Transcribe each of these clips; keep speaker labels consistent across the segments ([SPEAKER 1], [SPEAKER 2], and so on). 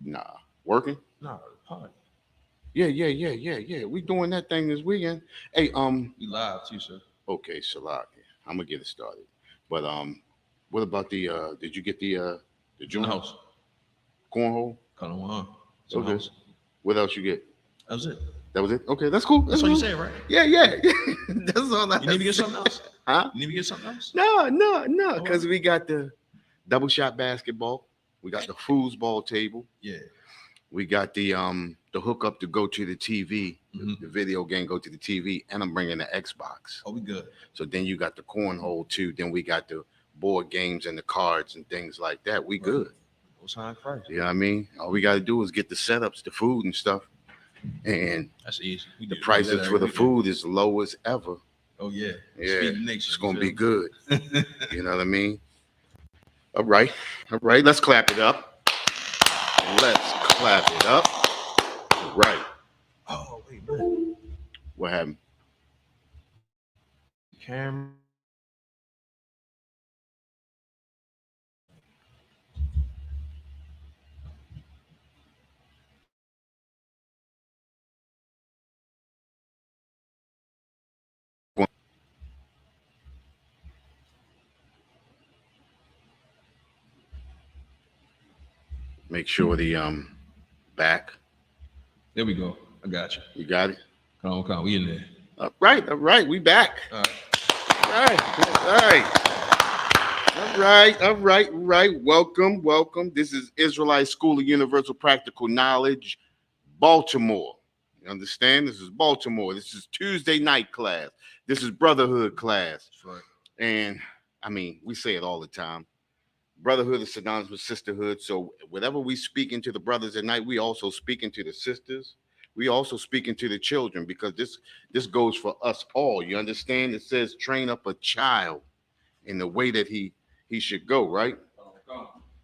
[SPEAKER 1] Nah, working.
[SPEAKER 2] No, party.
[SPEAKER 1] Yeah. We doing that thing this weekend. Hey,
[SPEAKER 2] We live too, sir.
[SPEAKER 1] okay, Shalak. I'm gonna get it started. But what about the? Did you get the
[SPEAKER 2] It's in the
[SPEAKER 1] joint
[SPEAKER 2] house.
[SPEAKER 1] cornhole?
[SPEAKER 2] Kind of one. It's in the
[SPEAKER 1] Okay.
[SPEAKER 2] house.
[SPEAKER 1] What else you get?
[SPEAKER 2] That was it.
[SPEAKER 1] That was it. Okay, that's cool.
[SPEAKER 2] That's
[SPEAKER 1] That's
[SPEAKER 2] all you
[SPEAKER 1] cool.
[SPEAKER 2] say, right?
[SPEAKER 1] Yeah. That's all I
[SPEAKER 2] You need to get
[SPEAKER 1] said.
[SPEAKER 2] something else.
[SPEAKER 1] Huh?
[SPEAKER 2] You need to get something else.
[SPEAKER 1] No.
[SPEAKER 2] All right.
[SPEAKER 1] Because we got the double shot basketball. We got the foosball table.
[SPEAKER 2] Yeah.
[SPEAKER 1] We got the hookup to go to the TV,
[SPEAKER 2] Mm-hmm.
[SPEAKER 1] the video game go to the TV, and I'm bringing the Xbox.
[SPEAKER 2] Oh, we good.
[SPEAKER 1] So then you got the cornhole too. Then we got the board games and the cards and things like that. We
[SPEAKER 2] Right.
[SPEAKER 1] good.
[SPEAKER 2] Most high price.
[SPEAKER 1] You know what I mean? All we got to do is get the setups, the food and stuff, and
[SPEAKER 2] That's easy.
[SPEAKER 1] the
[SPEAKER 2] We do that
[SPEAKER 1] prices for
[SPEAKER 2] every
[SPEAKER 1] the
[SPEAKER 2] weekend.
[SPEAKER 1] food is low as ever.
[SPEAKER 2] Oh yeah.
[SPEAKER 1] Yeah,
[SPEAKER 2] Speed of nature.
[SPEAKER 1] it's
[SPEAKER 2] You
[SPEAKER 1] gonna be
[SPEAKER 2] feel
[SPEAKER 1] good.
[SPEAKER 2] me?
[SPEAKER 1] You know what I mean? All right. Let's clap it up. Let's clap it up. All right.
[SPEAKER 2] Oh wait, man.
[SPEAKER 1] What happened?
[SPEAKER 2] Camera.
[SPEAKER 1] Make sure the back.
[SPEAKER 2] There we go. I got you.
[SPEAKER 1] You got it.
[SPEAKER 2] Come on. We in there.
[SPEAKER 1] All right. We back.
[SPEAKER 2] All right.
[SPEAKER 1] All right. Welcome. This is Israelite School of Universal Practical Knowledge, Baltimore. You understand? This is Baltimore. This is Tuesday night class. This is Brotherhood class.
[SPEAKER 2] That's right.
[SPEAKER 1] And I mean, we say it all the time. Brotherhood is synonymous with sisterhood. So whatever we speak into the brothers at night, we also speak into the sisters. We also speak into the children because this goes for us all. You understand? It says train up a child in the way that he should go, right?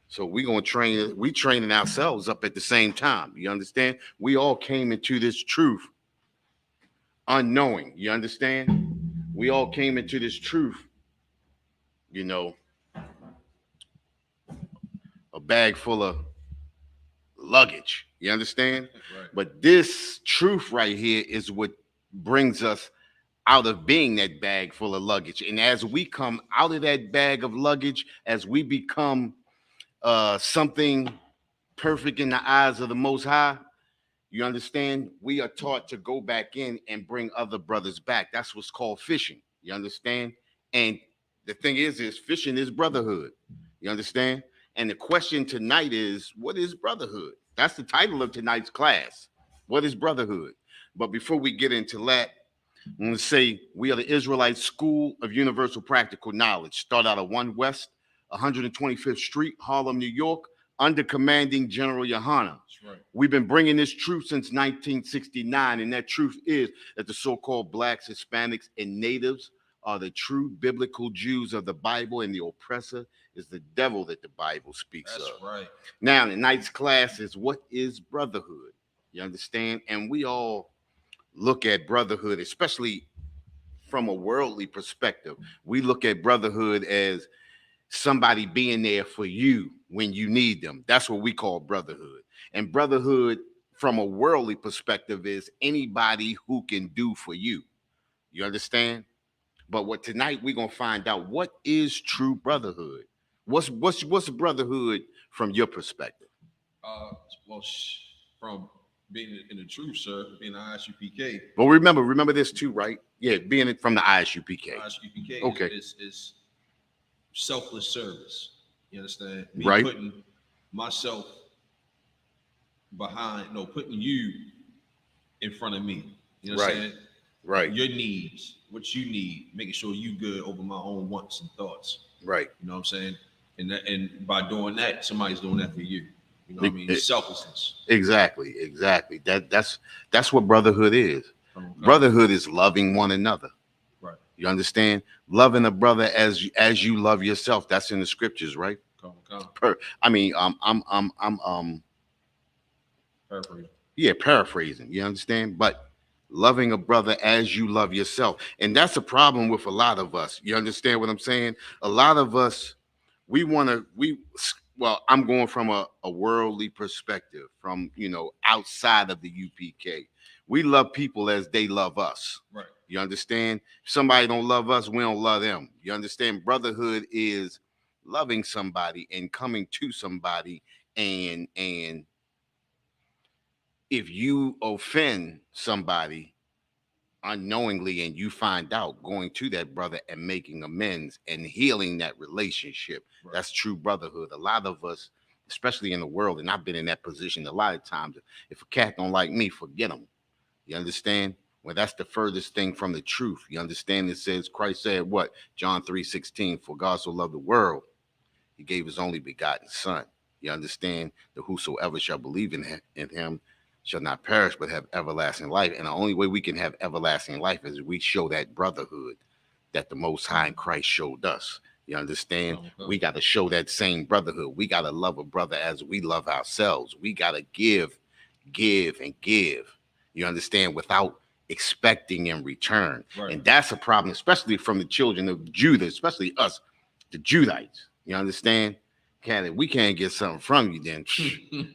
[SPEAKER 1] So we training ourselves up at the same time. You understand? We all came into this truth unknowing. You understand? We all came into this truth, you know, a bag full of luggage. You understand?
[SPEAKER 2] Right.
[SPEAKER 1] But this truth right here is what brings us out of being that bag full of luggage. And as we come out of that bag of luggage, as we become something perfect in the eyes of the Most High, you understand? We are taught to go back in and bring other brothers back. That's what's called fishing. You understand? And the thing is fishing is brotherhood. You understand? And the question tonight is, what is brotherhood? That's the title of tonight's class. What is brotherhood? But before we get into that, I'm going to say we are the Israelite School of Universal Practical Knowledge. Start out of 1 West, 125th Street, Harlem, New York, under commanding General Yohana.
[SPEAKER 2] That's right.
[SPEAKER 1] We've been bringing this truth since 1969, and that truth is that the so-called blacks, Hispanics, and natives are the true biblical Jews of the Bible, and the oppressor is the devil that the Bible speaks
[SPEAKER 2] That's
[SPEAKER 1] of.
[SPEAKER 2] right.
[SPEAKER 1] Now, tonight's class is what is brotherhood? You understand? And we all look at brotherhood, especially from a worldly perspective. We look at brotherhood as somebody being there for you when you need them. That's what we call brotherhood. And brotherhood, from a worldly perspective, is anybody who can do for you. You understand? But what tonight we're gonna find out what is true brotherhood. What's brotherhood from your perspective?
[SPEAKER 2] Uh, well, from being in the truth, sir, being an ISUPK.
[SPEAKER 1] Well, remember this too, right? Yeah, being from the ISUPK.
[SPEAKER 2] ISUPK
[SPEAKER 1] Okay.
[SPEAKER 2] is selfless service. You understand? Me
[SPEAKER 1] Right.
[SPEAKER 2] putting myself putting you in front of me. You know what I'm saying?
[SPEAKER 1] Right.
[SPEAKER 2] Your needs, what you need, making sure you good over my own wants and thoughts.
[SPEAKER 1] Right.
[SPEAKER 2] You know what I'm saying? And by doing that, somebody's doing that for you. You know what I mean? Selflessness.
[SPEAKER 1] Exactly. That's what brotherhood is.
[SPEAKER 2] Okay.
[SPEAKER 1] Brotherhood is loving one another.
[SPEAKER 2] Right.
[SPEAKER 1] You understand? Loving a brother as you love yourself. That's in the scriptures, right?
[SPEAKER 2] Come.
[SPEAKER 1] I'm
[SPEAKER 2] Paraphrasing.
[SPEAKER 1] Yeah, paraphrasing. You understand? But loving a brother as you love yourself. And that's a problem with a lot of us. You understand what I'm saying? A lot of us, we well, I'm going from a worldly perspective, from outside of the UPK. We love people as they love us.
[SPEAKER 2] Right.
[SPEAKER 1] You understand? If somebody don't love us, we don't love them. You understand? Brotherhood is loving somebody and coming to somebody, and if you offend somebody unknowingly and you find out, going to that brother and making amends and healing that relationship,
[SPEAKER 2] Right.
[SPEAKER 1] that's true brotherhood. A lot of us, especially in the world, and I've been in that position a lot of times, if a cat don't like me, forget him. You understand? Well, that's the furthest thing from the truth. You understand? It says, Christ said what? John 3:16, for God so loved the world, he gave his only begotten son. You understand? That whosoever shall believe in him shall not perish but have everlasting life. And the only way we can have everlasting life is we show that brotherhood that the Most High in Christ showed us. You understand? We got to show that same brotherhood. We got to love a brother as we love ourselves. We got to give, and give. You understand? Without expecting in return.
[SPEAKER 2] Right.
[SPEAKER 1] And that's a problem, especially from the children of Judah, especially us, the Judites. You understand? If we can't get something from you, then you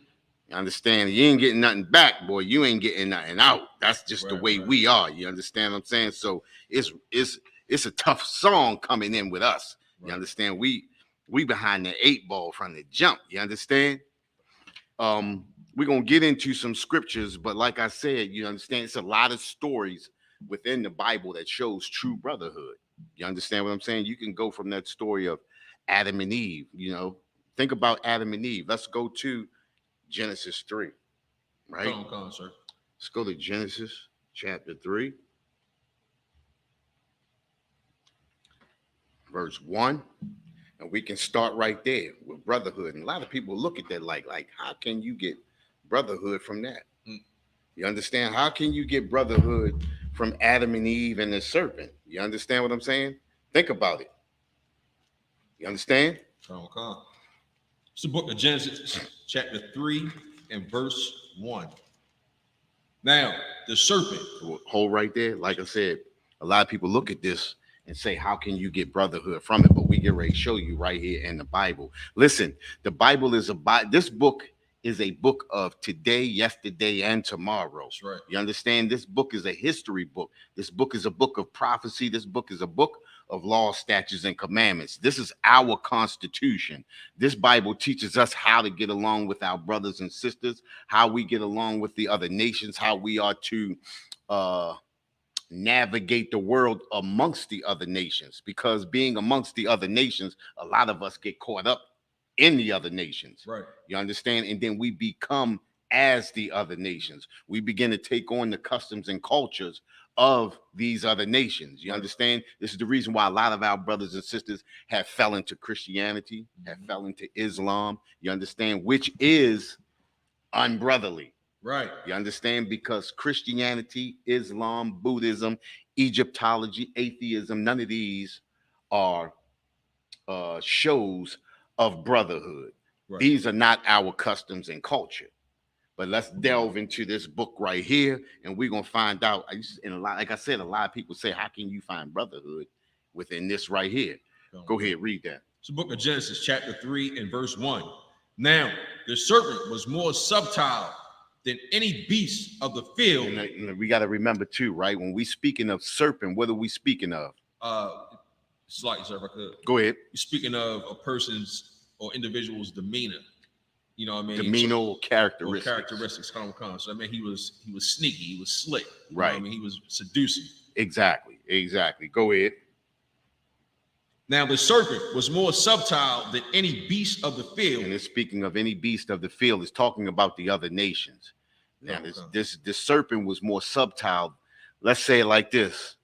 [SPEAKER 1] understand? You ain't getting nothing back, boy. You ain't getting nothing out. That's just the way we are. You understand what I'm saying? So it's a tough song coming in with us. You understand? We behind the 8 ball from the jump. You understand? We're gonna get into some scriptures, but like I said, you understand, it's a lot of stories within the Bible that shows true brotherhood. You understand what I'm saying? You can go from that story of Adam and Eve. Think about Adam and Eve. Let's go to Genesis 3, right?
[SPEAKER 2] Come on, sir.
[SPEAKER 1] Let's go to Genesis chapter 3, verse 1. And we can start right there with brotherhood. And a lot of people look at that like how can you get brotherhood from that? You understand? How can you get brotherhood from Adam and Eve and the serpent? You understand what I'm saying? Think about it. You understand?
[SPEAKER 2] Come on. It's the book of Genesis, chapter 3 and verse 1. Now, the serpent.
[SPEAKER 1] Hold right there. Like I said, a lot of people look at this and say, how can you get brotherhood from it? But we get ready to show you right here in the Bible. Listen, the Bible is this book is a book of today, yesterday, and tomorrow.
[SPEAKER 2] That's right.
[SPEAKER 1] You understand? This book is a history book. This book is a book of prophecy. This book is a book of law, statutes, and commandments. This is our Constitution. This Bible teaches us how to get along with our brothers and sisters, how we get along with the other nations, how we are to navigate the world amongst the other nations, because being amongst the other nations, a lot of us get caught up in the other nations.
[SPEAKER 2] Right.
[SPEAKER 1] You understand? And then we become as the other nations. We begin to take on the customs and cultures of these other nations. You understand? This is the reason why a lot of our brothers and sisters have fell into Christianity, have fell into Islam. You understand? Which is unbrotherly.
[SPEAKER 2] Right.
[SPEAKER 1] You understand? Because Christianity, Islam, Buddhism, Egyptology, atheism, none of these are shows of brotherhood. Right. These are not our customs and culture. But let's delve into this book right here, and we're gonna find out. Like I said, a lot of people say, "How can you find brotherhood within this right here?" Go ahead, read that.
[SPEAKER 2] It's the book of Genesis, chapter 3 and verse 1. Now, the serpent was more subtle than any beast of the field.
[SPEAKER 1] And we got to remember too, right? When we speaking of serpent, what are we speaking of?
[SPEAKER 2] Slightly, sir, if I could.
[SPEAKER 1] Go ahead.
[SPEAKER 2] You're speaking of a person's or individual's demeanor. You know what I mean?
[SPEAKER 1] Demeanor or characteristics.
[SPEAKER 2] Characteristics. So I mean, he was sneaky. He was slick.
[SPEAKER 1] Right.
[SPEAKER 2] I mean, he was seducing.
[SPEAKER 1] Exactly. Go ahead.
[SPEAKER 2] Now the serpent was more subtle than any beast of the field.
[SPEAKER 1] And it's speaking of any beast of the field. It's talking about the other nations. Now this serpent was more subtle. Let's say it like this.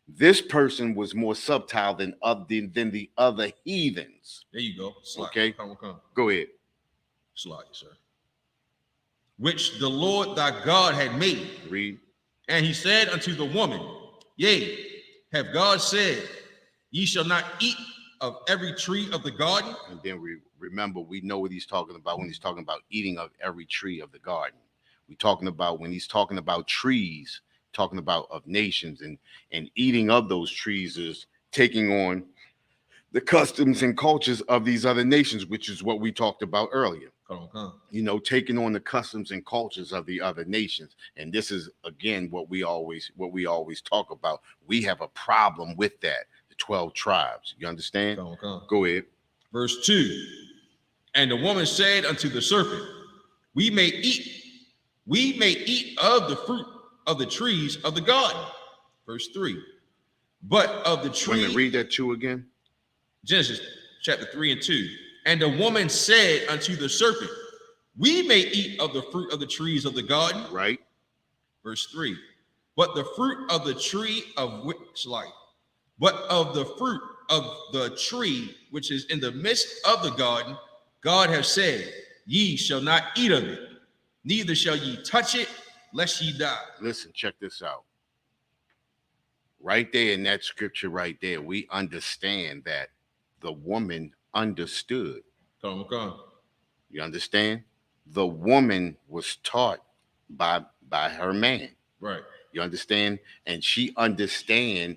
[SPEAKER 1] This person was more subtle than the other heathens.
[SPEAKER 2] There you go. Slide.
[SPEAKER 1] Okay.
[SPEAKER 2] Come.
[SPEAKER 1] Go ahead.
[SPEAKER 2] Slide, sir. Which the Lord thy God had made.
[SPEAKER 1] Read.
[SPEAKER 2] And he said unto the woman, yea, have God said, ye shall not eat of every tree of the garden?
[SPEAKER 1] And then we know what he's talking about when he's talking about eating of every tree of the garden. We're talking about when he's talking about trees, talking about of nations, and eating of those trees is taking on the customs and cultures of these other nations, which is what we talked about earlier.
[SPEAKER 2] Come on.
[SPEAKER 1] You know, taking on the customs and cultures of the other nations. And this is again what we always talk about. We have a problem with that. The 12 tribes. You understand?
[SPEAKER 2] Come on.
[SPEAKER 1] Go ahead.
[SPEAKER 2] Verse 2. And the woman said unto the serpent, we may eat of the fruit of the trees of the garden. Verse 3. But of the tree.
[SPEAKER 1] Let me read that 2 again.
[SPEAKER 2] Genesis chapter 3 and 2. And the woman said unto the serpent, we may eat of the fruit of the trees of the garden.
[SPEAKER 1] Right.
[SPEAKER 2] Verse 3. But the fruit of the tree of which life, but of the fruit of the tree which is in the midst of the garden, God hath said, ye shall not eat of it, neither shall ye touch it, lest ye die.
[SPEAKER 1] Listen, check this out. Right there in that scripture right there, we understand that the woman understood.
[SPEAKER 2] Come on.
[SPEAKER 1] You understand? The woman was taught by her man.
[SPEAKER 2] Right.
[SPEAKER 1] You understand? And she understand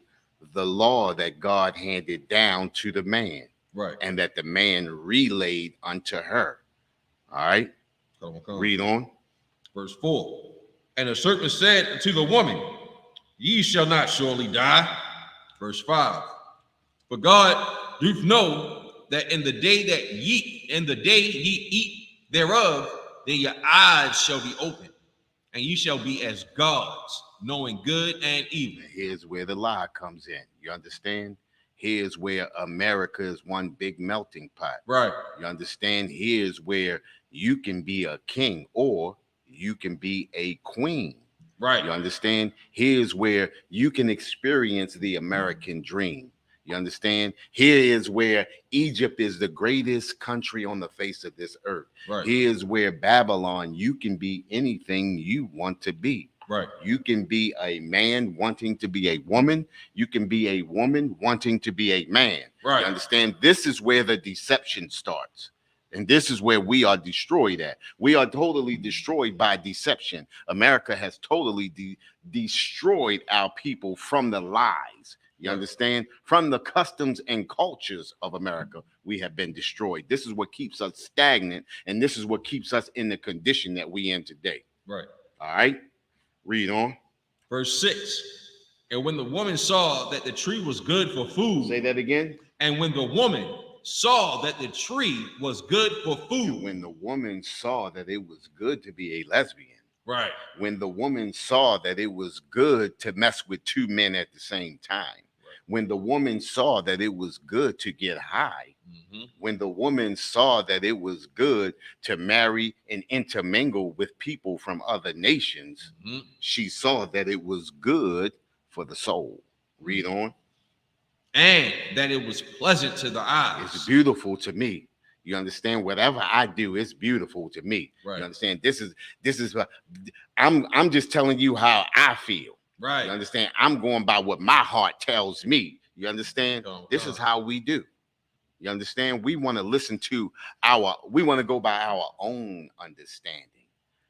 [SPEAKER 1] the law that God handed down to the man.
[SPEAKER 2] Right.
[SPEAKER 1] And that the man relayed unto her. All right?
[SPEAKER 2] Come.
[SPEAKER 1] Read on.
[SPEAKER 2] Verse 4. And the serpent said unto the woman, ye shall not surely die. Verse 5. For God doth know that in the day ye eat thereof, then your eyes shall be opened, and ye shall be as gods, knowing good and evil.
[SPEAKER 1] Here's where the lie comes in. You understand? Here's where America is one big melting pot.
[SPEAKER 2] Right.
[SPEAKER 1] You understand? Here's where you can be a king or you can be a queen.
[SPEAKER 2] Right.
[SPEAKER 1] You understand? Here's where you can experience the American dream. You understand? Here is where Egypt is the greatest country on the face of this earth.
[SPEAKER 2] Right.
[SPEAKER 1] Here's where Babylon, you can be anything you want to be.
[SPEAKER 2] Right.
[SPEAKER 1] You can be a man wanting to be a woman. You can be a woman wanting to be a man.
[SPEAKER 2] Right.
[SPEAKER 1] You understand? This is where the deception starts. And this is where we are destroyed at. We are totally destroyed by deception. America has totally destroyed our people from the lies. You understand? From the customs and cultures of America, we have been destroyed. This is what keeps us stagnant, and this is what keeps us in the condition that we in today.
[SPEAKER 2] Right.
[SPEAKER 1] All right? Read on.
[SPEAKER 2] Verse 6. And when the woman saw that the tree was good for food.
[SPEAKER 1] Say that again.
[SPEAKER 2] And when the woman saw that the tree was good for food.
[SPEAKER 1] When the woman saw that it was good to be a lesbian.
[SPEAKER 2] Right.
[SPEAKER 1] When the woman saw that it was good to mess with two men at the same time. When the woman saw that it was good to get high, when the woman saw that it was good to marry and intermingle with people from other nations, she saw that it was good for the soul. Read on.
[SPEAKER 2] And that it was pleasant to the eyes.
[SPEAKER 1] It's beautiful to me. You understand? Whatever I do, it's beautiful to me.
[SPEAKER 2] Right.
[SPEAKER 1] You understand? This is I'm just telling you how I feel.
[SPEAKER 2] Right.
[SPEAKER 1] You understand? I'm going by what my heart tells me. You understand? This is how we do. You understand? We want to we want to go by our own understanding.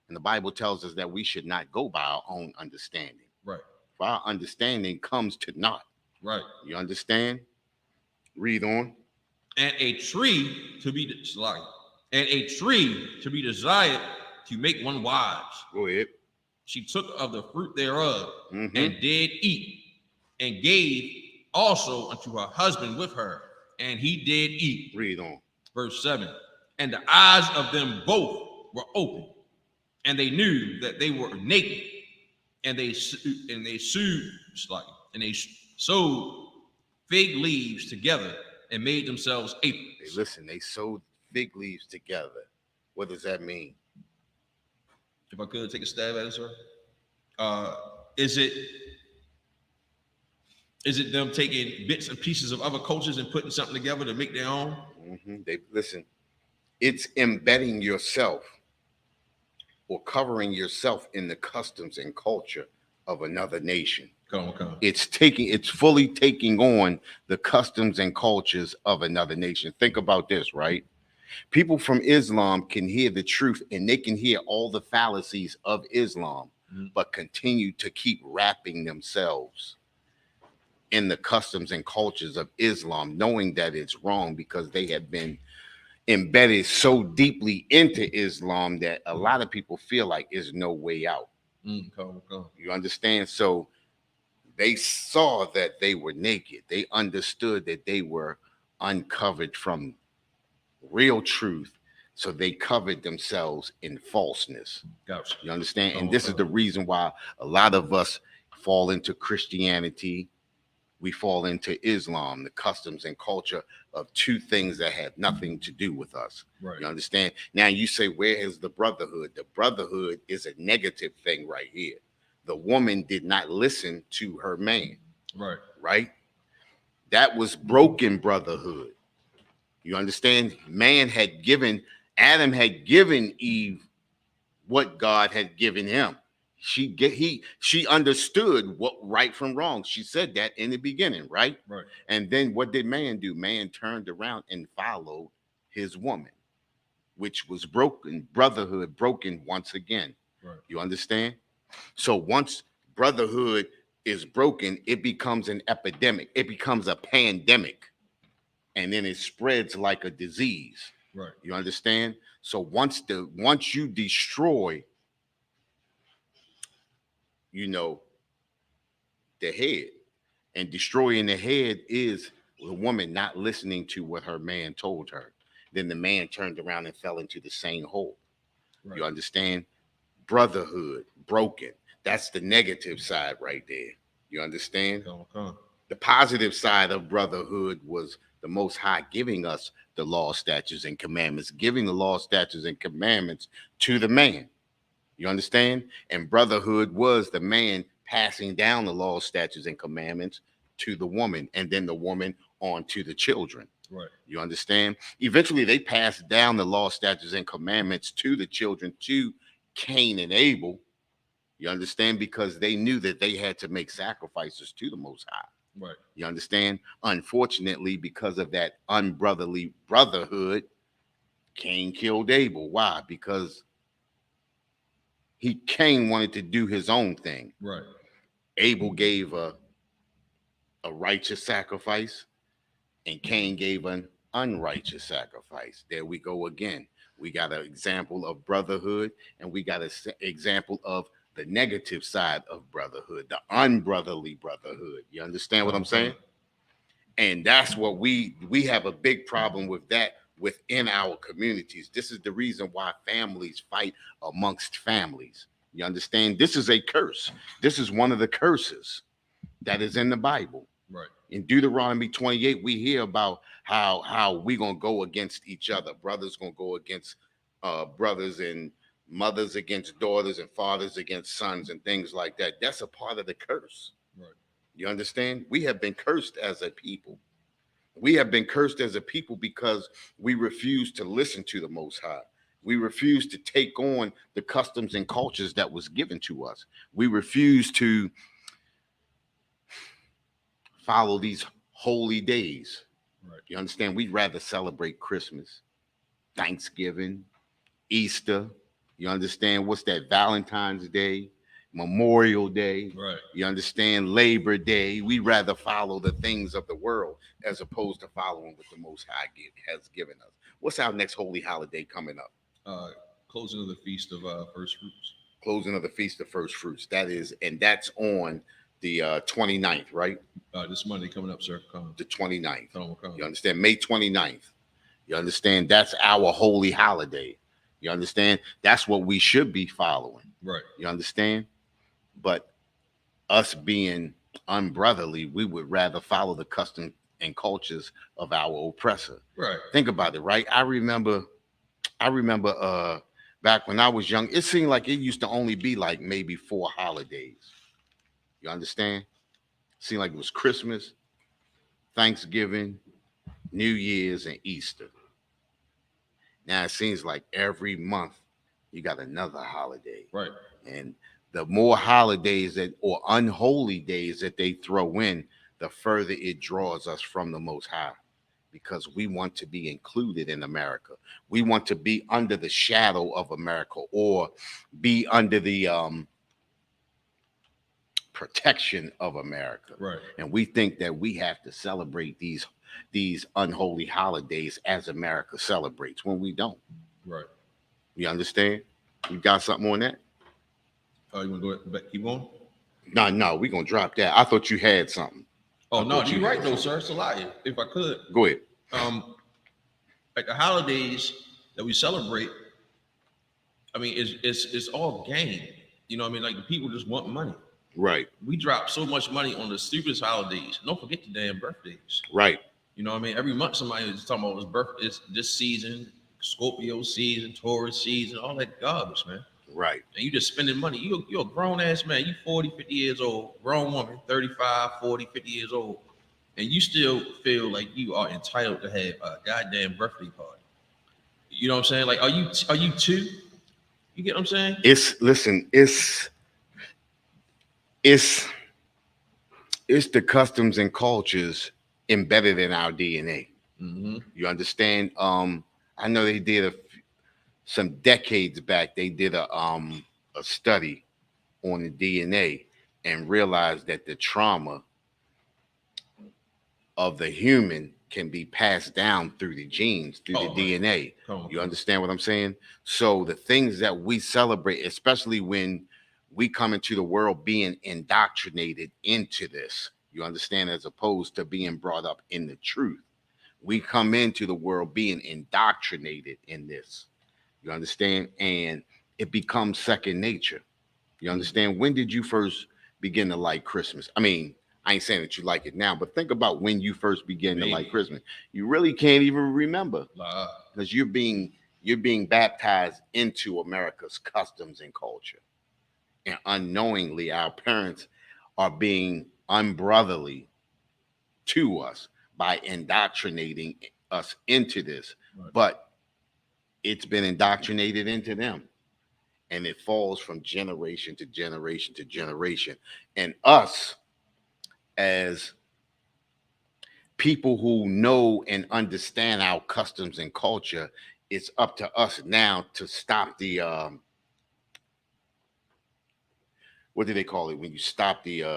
[SPEAKER 1] And the Bible tells us that we should not go by our own understanding.
[SPEAKER 2] Right.
[SPEAKER 1] For our understanding comes to naught.
[SPEAKER 2] Right.
[SPEAKER 1] You understand? Read on.
[SPEAKER 2] And a tree to be desired to make one wise.
[SPEAKER 1] Go ahead.
[SPEAKER 2] She took of the fruit thereof and did eat, and gave also unto her husband with her, and he did eat.
[SPEAKER 1] Read on.
[SPEAKER 2] Verse 7. And the eyes of them both were open, and they knew that they were naked, and they sewed fig leaves together and made themselves aprons.
[SPEAKER 1] Hey, listen, they sewed fig leaves together. What does that mean?
[SPEAKER 2] If I could take a stab at it, sir. Is it them taking bits and pieces of other cultures and putting something together to make their own?
[SPEAKER 1] Listen, it's embedding yourself or covering yourself in the customs and culture of another nation.
[SPEAKER 2] Come.
[SPEAKER 1] It's fully taking on the customs and cultures of another nation. Think about this, right? People from Islam can hear the truth and they can hear all the fallacies of Islam, but continue to keep wrapping themselves in the customs and cultures of Islam, knowing that it's wrong because they have been embedded so deeply into Islam that a lot of people feel like there's no way out. You understand? So they saw that they were naked. They understood that they were uncovered from real truth. So they covered themselves in falseness.
[SPEAKER 2] Gotcha.
[SPEAKER 1] You understand? And this is the reason why a lot of us fall into Christianity. We fall into Islam, the customs and culture of two things that have nothing to do with us.
[SPEAKER 2] Right.
[SPEAKER 1] You understand? Now you say, where is the brotherhood? The brotherhood is a negative thing right here. The woman did not listen to her man.
[SPEAKER 2] Right.
[SPEAKER 1] Right? That was broken brotherhood. You understand? Adam had given Eve what God had given him. She understood what right from wrong. She said that in the beginning, right?
[SPEAKER 2] Right.
[SPEAKER 1] And then what did man do? Man turned around and followed his woman, which was broken, brotherhood broken once again.
[SPEAKER 2] Right.
[SPEAKER 1] You understand? So once brotherhood is broken, it becomes an epidemic. It becomes a pandemic. And then it spreads like a disease.
[SPEAKER 2] Right.
[SPEAKER 1] You understand? So once you destroy, the head, and destroying the head is the woman not listening to what her man told her. Then the man turned around and fell into the same hole. Right. You understand? Brotherhood broken. That's the negative side right there. You understand? The positive side of brotherhood was the Most High giving us the law, statutes, and commandments, giving the law, statutes, and commandments to the man. You understand? And brotherhood was the man passing down the law, statutes, and commandments to the woman, and then the woman on to the children.
[SPEAKER 2] Right.
[SPEAKER 1] You understand? Eventually, they passed down the law, statutes, and commandments to the children, to Cain and Abel. You understand? Because they knew that they had to make sacrifices to the Most High.
[SPEAKER 2] Right.
[SPEAKER 1] You understand? Unfortunately, because of that unbrotherly brotherhood, Cain killed Abel. Why? Because Cain wanted to do his own thing.
[SPEAKER 2] Right.
[SPEAKER 1] Abel gave a righteous sacrifice, and Cain gave an unrighteous sacrifice. There we go again. We got an example of brotherhood, and we got an example of the negative side of brotherhood, the unbrotherly brotherhood. You understand what I'm saying? And that's what we have a big problem with that within our communities. This is the reason why families fight amongst families. You understand? This is a curse. This is one of the curses that is in the Bible.
[SPEAKER 2] Right.
[SPEAKER 1] In Deuteronomy 28, we hear about how we gonna go against each other. Brothers gonna go against brothers, and mothers against daughters, and fathers against sons, and things like that. That's a part of the curse.
[SPEAKER 2] Right.
[SPEAKER 1] You understand? We have been cursed as a people. We have been cursed as a people because we refuse to listen to the Most High. We refuse to take on the customs and cultures that was given to us. We refuse to follow these holy days.
[SPEAKER 2] Right.
[SPEAKER 1] You understand? We'd rather celebrate Christmas, Thanksgiving, Easter. You understand? What's that? Valentine's Day, Memorial Day.
[SPEAKER 2] Right.
[SPEAKER 1] You understand? Labor Day. We'd rather follow the things of the world as opposed to following what the Most High has given us. What's our next holy holiday coming up?
[SPEAKER 2] Closing of the Feast of First Fruits.
[SPEAKER 1] Closing of the Feast of First Fruits. That's on the 29th, right?
[SPEAKER 2] This Monday coming up, sir.
[SPEAKER 1] The 29th.
[SPEAKER 2] Come.
[SPEAKER 1] You understand? May 29th. You understand? That's our holy holiday. You understand? That's what we should be following.
[SPEAKER 2] Right.
[SPEAKER 1] You understand? But us being unbrotherly, we would rather follow the customs and cultures of our oppressor.
[SPEAKER 2] Right.
[SPEAKER 1] Think about it, right? I remember back when I was young, it seemed like it used to only be like maybe 4 holidays. You understand? It seemed like it was Christmas, Thanksgiving, New Year's, and Easter. Now it seems like every month you got another holiday.
[SPEAKER 2] Right.
[SPEAKER 1] And the more holidays or unholy days that they throw in, the further it draws us from the Most High, because we want to be included in America. We want to be under the shadow of America, or be under the protection of America.
[SPEAKER 2] Right.
[SPEAKER 1] And we think that we have to celebrate these unholy holidays as America celebrates when we don't.
[SPEAKER 2] Right.
[SPEAKER 1] You understand? You got something on that?
[SPEAKER 2] Oh, you want to go back, keep going?
[SPEAKER 1] No, no, we're gonna drop that. I thought you had something.
[SPEAKER 2] Oh
[SPEAKER 1] I
[SPEAKER 2] no,
[SPEAKER 1] thought
[SPEAKER 2] you're
[SPEAKER 1] you
[SPEAKER 2] right
[SPEAKER 1] had
[SPEAKER 2] though,
[SPEAKER 1] something.
[SPEAKER 2] sir. It's a lot. If I could,
[SPEAKER 1] Go ahead.
[SPEAKER 2] um, like the holidays that we celebrate, I mean, it's all game. You know what I mean? Like the people just want money.
[SPEAKER 1] Right,
[SPEAKER 2] We drop so much money on the stupidest holidays. Don't forget the damn birthdays.
[SPEAKER 1] right,
[SPEAKER 2] You know what I mean? Every month somebody is talking about his birth. It's this season, Scorpio season, Taurus season, all that garbage, man.
[SPEAKER 1] right.
[SPEAKER 2] And you just spending money. You're a grown ass man. You 40, 50 years old, grown woman, 35, 40, 50 years old, and you still feel like you are entitled to have a goddamn birthday party. You know what I'm saying? Like, are you two? You get what I'm saying?
[SPEAKER 1] It's listen, it's it's the customs and cultures embedded in our DNA.
[SPEAKER 2] Mm-hmm.
[SPEAKER 1] You understand? I know they did some decades back. They did a study on the DNA and realized that the trauma of the human can be passed down through the genes, through the
[SPEAKER 2] Oh, man.
[SPEAKER 1] DNA.
[SPEAKER 2] Come on,
[SPEAKER 1] You understand what I'm saying? So the things that we celebrate, especially when we come into the world being indoctrinated into this, you understand, as opposed to being brought up in the truth. We come into the world being indoctrinated in this. You understand? And it becomes second nature. You
[SPEAKER 2] Mm.
[SPEAKER 1] understand? When did you first begin to like Christmas? I mean, I ain't saying that you like it now, but think about when you first began to like
[SPEAKER 2] Baby.
[SPEAKER 1] Christmas. You really can't even remember
[SPEAKER 2] Nah.
[SPEAKER 1] because you're being baptized into America's customs and culture. And unknowingly our parents are being unbrotherly to us by indoctrinating us into this.
[SPEAKER 2] Right.
[SPEAKER 1] But it's been indoctrinated into them and it falls from generation to generation to generation. And us as people who know and understand our customs and culture, it's up to us now to stop the what do they call it when you stop the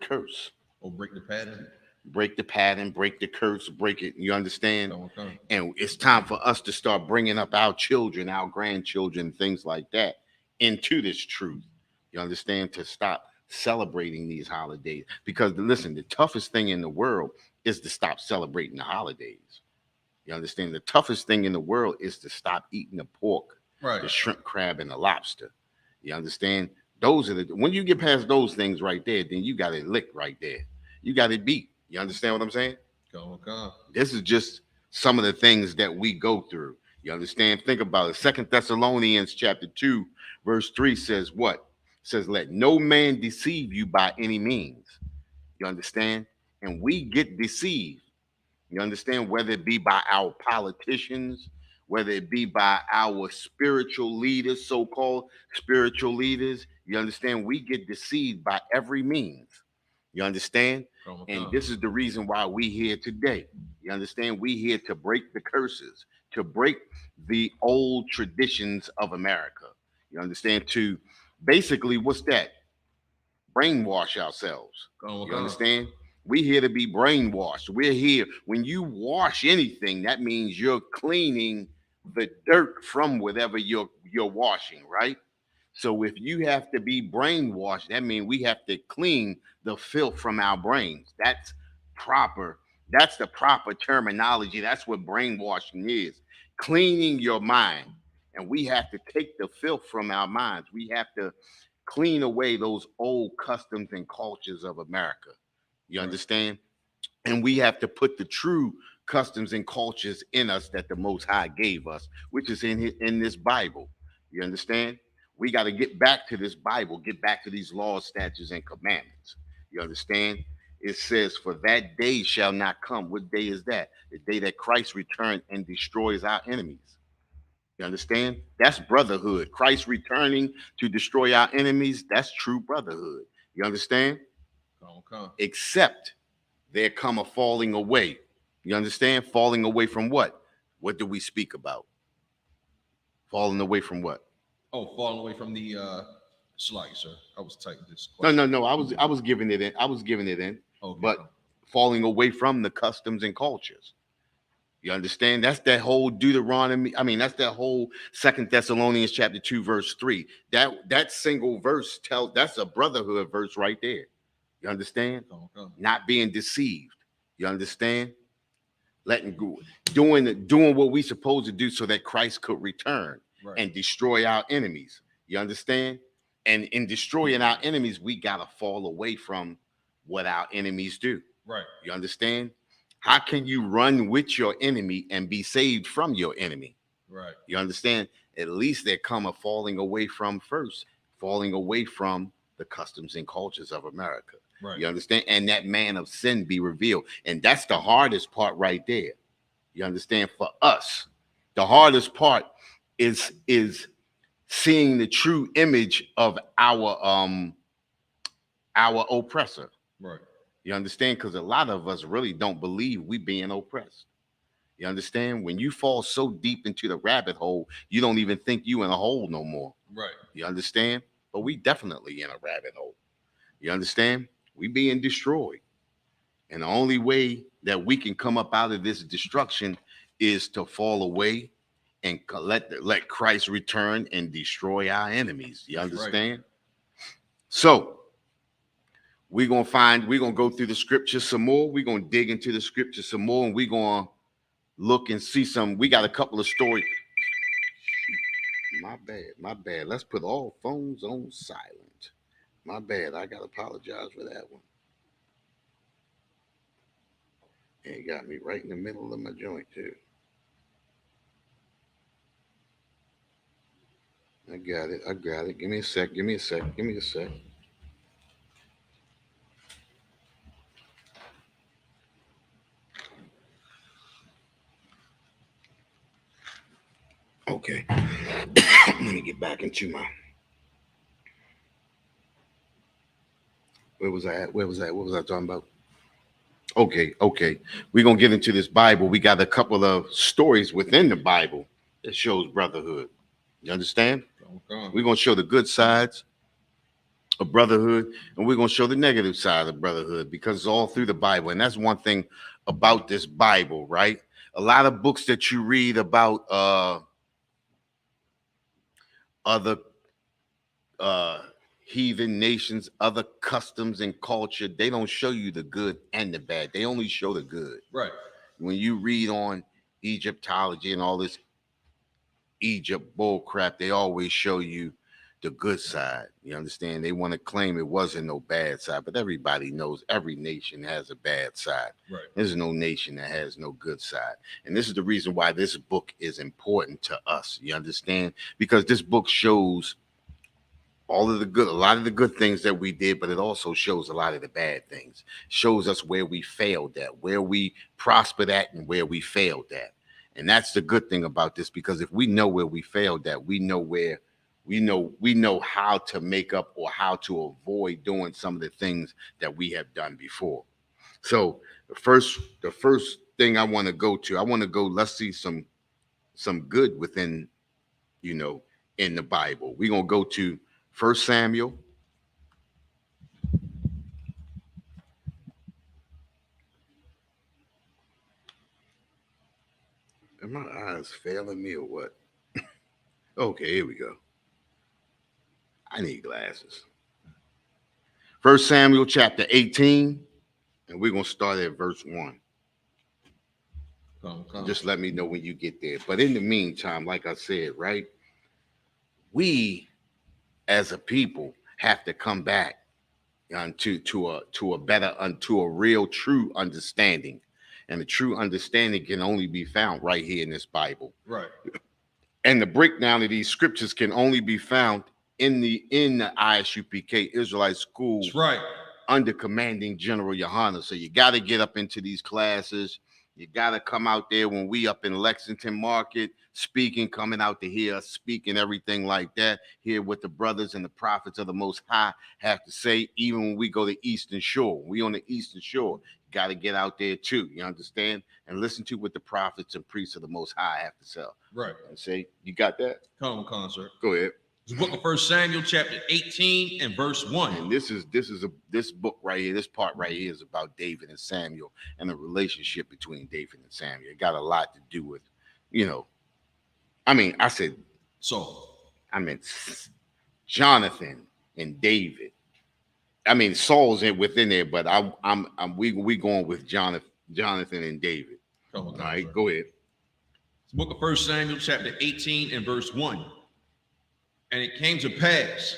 [SPEAKER 1] curse,
[SPEAKER 2] Or break the pattern.
[SPEAKER 1] break the pattern, break the curse, break it. You understand?
[SPEAKER 2] Come on, come on.
[SPEAKER 1] And it's time for us to start bringing up our children, our grandchildren, things like that into this truth. You understand? To stop celebrating these holidays. Because listen, the toughest thing in the world is to stop celebrating the holidays. You understand? The toughest thing in the world is to stop eating the pork,
[SPEAKER 2] Right.
[SPEAKER 1] the shrimp, crab, and the lobster. You understand? Those are the when you get past those things right there, then you got it licked right there. You got it beat. You understand what I'm saying?
[SPEAKER 2] Come on, come on.
[SPEAKER 1] This is just some of the things that we go through. You understand? Think about it. Second Thessalonians chapter 2, verse 3 says what? It says, let no man deceive you by any means. You understand? And we get deceived. You understand? Whether it be by our politicians, whether it be by our spiritual leaders, so-called spiritual leaders, you understand? We get deceived by every means. You understand?
[SPEAKER 2] Come on, come
[SPEAKER 1] And
[SPEAKER 2] on.
[SPEAKER 1] this is the reason why we here today. You understand? We here to break the curses, to break the old traditions of America. You understand? To basically, what's that? Brainwash ourselves.
[SPEAKER 2] Come on,
[SPEAKER 1] You
[SPEAKER 2] come on.
[SPEAKER 1] understand? We're here to be brainwashed. We're here. When you wash anything, that means you're cleaning the dirt from whatever you're washing, right? So if you have to be brainwashed, that means we have to clean the filth from our brains. That's proper. That's the proper terminology. That's what brainwashing is. Cleaning your mind. And we have to take the filth from our minds. We have to clean away those old customs and cultures of America. You
[SPEAKER 2] Right.
[SPEAKER 1] understand? And we have to put the true customs and cultures in us that the Most High gave us, which is in this Bible. You understand? We got to get back to this Bible, get back to these laws, statutes, and commandments. You understand? It says, "For that day shall not come." What day is that? The day that Christ returns and destroys our enemies. You understand? That's brotherhood. Christ returning to destroy our enemies. That's true brotherhood. You understand?
[SPEAKER 2] Come on, come on.
[SPEAKER 1] Except there come a falling away. You understand? Falling away from what? What do we speak about? Falling away from what?
[SPEAKER 2] Oh, falling away from the Slight, sir. I was typing this
[SPEAKER 1] No,
[SPEAKER 2] question.
[SPEAKER 1] no, no. I was giving it in. I was giving it in,
[SPEAKER 2] Okay,
[SPEAKER 1] but falling away from the customs and cultures. You understand? That's that whole Deuteronomy. I mean, that's that whole Second Thessalonians chapter 2, verse 3. That single verse tells that's a brotherhood verse right there. You understand?
[SPEAKER 2] come.
[SPEAKER 1] Not being deceived. You understand? Letting go, doing what we supposed to do so that Christ could return
[SPEAKER 2] Right,
[SPEAKER 1] and destroy our enemies. You understand? And in destroying our enemies, we gotta fall away from what our enemies do.
[SPEAKER 2] right,
[SPEAKER 1] You understand? How can you run with your enemy and be saved from your enemy?
[SPEAKER 2] right,
[SPEAKER 1] You understand? At least there come a falling away from first, falling away from the customs and cultures of America.
[SPEAKER 2] right,
[SPEAKER 1] You understand? And that man of sin be revealed. And that's the hardest part right there. You understand? For us, the hardest part is seeing the true image of our oppressor.
[SPEAKER 2] right,
[SPEAKER 1] You understand? Because a lot of us really don't believe we being oppressed. You understand? When you fall so deep into the rabbit hole, you don't even think you in a hole no more.
[SPEAKER 2] right,
[SPEAKER 1] You understand? But we definitely in a rabbit hole. You understand? We being destroyed. And the only way that we can come up out of this destruction is to fall away and let Christ return and destroy our enemies. You
[SPEAKER 2] that's right.
[SPEAKER 1] understand? So we're gonna go through the scriptures some more. We're gonna dig into the scriptures some more, and we're gonna look and see some. We got a couple of stories. My bad, my bad. Let's put all phones on silent. My bad. I gotta apologize for that one. And it got me right in the middle of my joint too. I got it. I got it. Give me a sec. Give me a sec. Give me a sec. Okay. Let me get back into my. Where was I at? Where was I? What was I talking about? Okay. Okay. We're gonna get into this Bible. We got a couple of stories within the Bible that shows brotherhood. You understand?
[SPEAKER 2] Come.
[SPEAKER 1] We're gonna show the good sides of brotherhood, and we're gonna show the negative side of brotherhood because it's all through the Bible. And that's one thing about this Bible, right? A lot of books that you read about other uh heathen nations, other customs and culture, they don't show you the good and the bad. They only show the good.
[SPEAKER 2] Right,
[SPEAKER 1] When you read on Egyptology and all this Egypt bull crap, they always show you the good side. You understand? They want to claim it wasn't no bad side, but everybody knows every nation has a bad side.
[SPEAKER 2] right,
[SPEAKER 1] There's no nation that has no good side. And this is the reason why this book is important to us. You understand? Because this book shows all of the good, a lot of the good things that we did, but it also shows a lot of the bad things. Shows us where we failed at, where we prospered at, and where we failed at. And that's the good thing about this, because if we know where we failed at, we know where we know how to make up or how to avoid doing some of the things that we have done before. So the first thing I want to go to, I want to go, let's see some good within, you know, in the Bible. We're gonna go to First Samuel. Are my eyes failing me or what? Okay, here we go. I need glasses. First Samuel chapter 18, and we're gonna start at verse 1.
[SPEAKER 2] come.
[SPEAKER 1] Just let me know when you get there. But in the meantime, like I said, right, we as a people have to come back to a better, unto a real true understanding. And the true understanding can only be found right here in this Bible.
[SPEAKER 2] Right,
[SPEAKER 1] And the breakdown of these scriptures can only be found in the ISUPK Israelite School
[SPEAKER 2] that's right.
[SPEAKER 1] under commanding General Yohana. So you got to get up into these classes. You got to come out there when we up in Lexington Market speaking, coming out to hear us speak and everything like that. Hear what the brothers and the prophets of the Most High have to say. Even when we go to Eastern Shore, we on the Eastern Shore, you got to get out there too. You understand? And listen to what the prophets and priests of the Most High have to say.
[SPEAKER 2] Right.
[SPEAKER 1] And say, you got that?
[SPEAKER 2] Come, sir.
[SPEAKER 1] Go ahead.
[SPEAKER 2] The book of 1 Samuel, chapter 18 and verse 1.
[SPEAKER 1] And this book right here, this part right here is about David and Samuel and the relationship between David and Samuel. It got a lot to do with, you know, I mean, I meant Jonathan and David. I mean, Saul's within there, but we going with Jonathan and David. All right, go ahead.
[SPEAKER 2] The book of 1 Samuel, chapter 18 and verse 1. And it came to pass,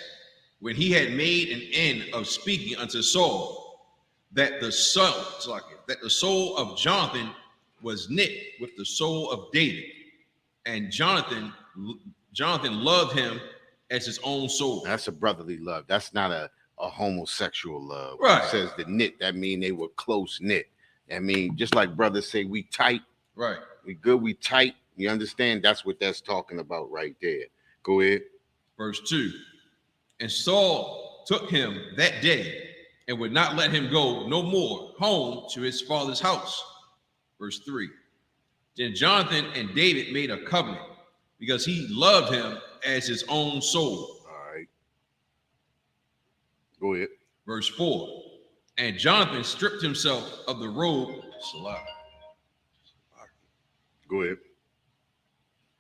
[SPEAKER 2] when he had made an end of speaking unto Saul, that the soul of Jonathan was knit with the soul of David, and Jonathan loved him as his own soul.
[SPEAKER 1] That's a brotherly love. That's not a homosexual love.
[SPEAKER 2] Right.
[SPEAKER 1] It says the knit, that mean they were close knit. I mean, just like brothers say we tight.
[SPEAKER 2] Right.
[SPEAKER 1] We good, we tight. You understand? That's what that's talking about right there. Go ahead.
[SPEAKER 2] Verse 2. And Saul took him that day and would not let him go no more home to his father's house. Verse 3. Then Jonathan and David made a covenant because he loved him as his own soul.
[SPEAKER 1] All right. Go ahead.
[SPEAKER 2] Verse 4. And Jonathan stripped himself of the robe.
[SPEAKER 1] Go ahead.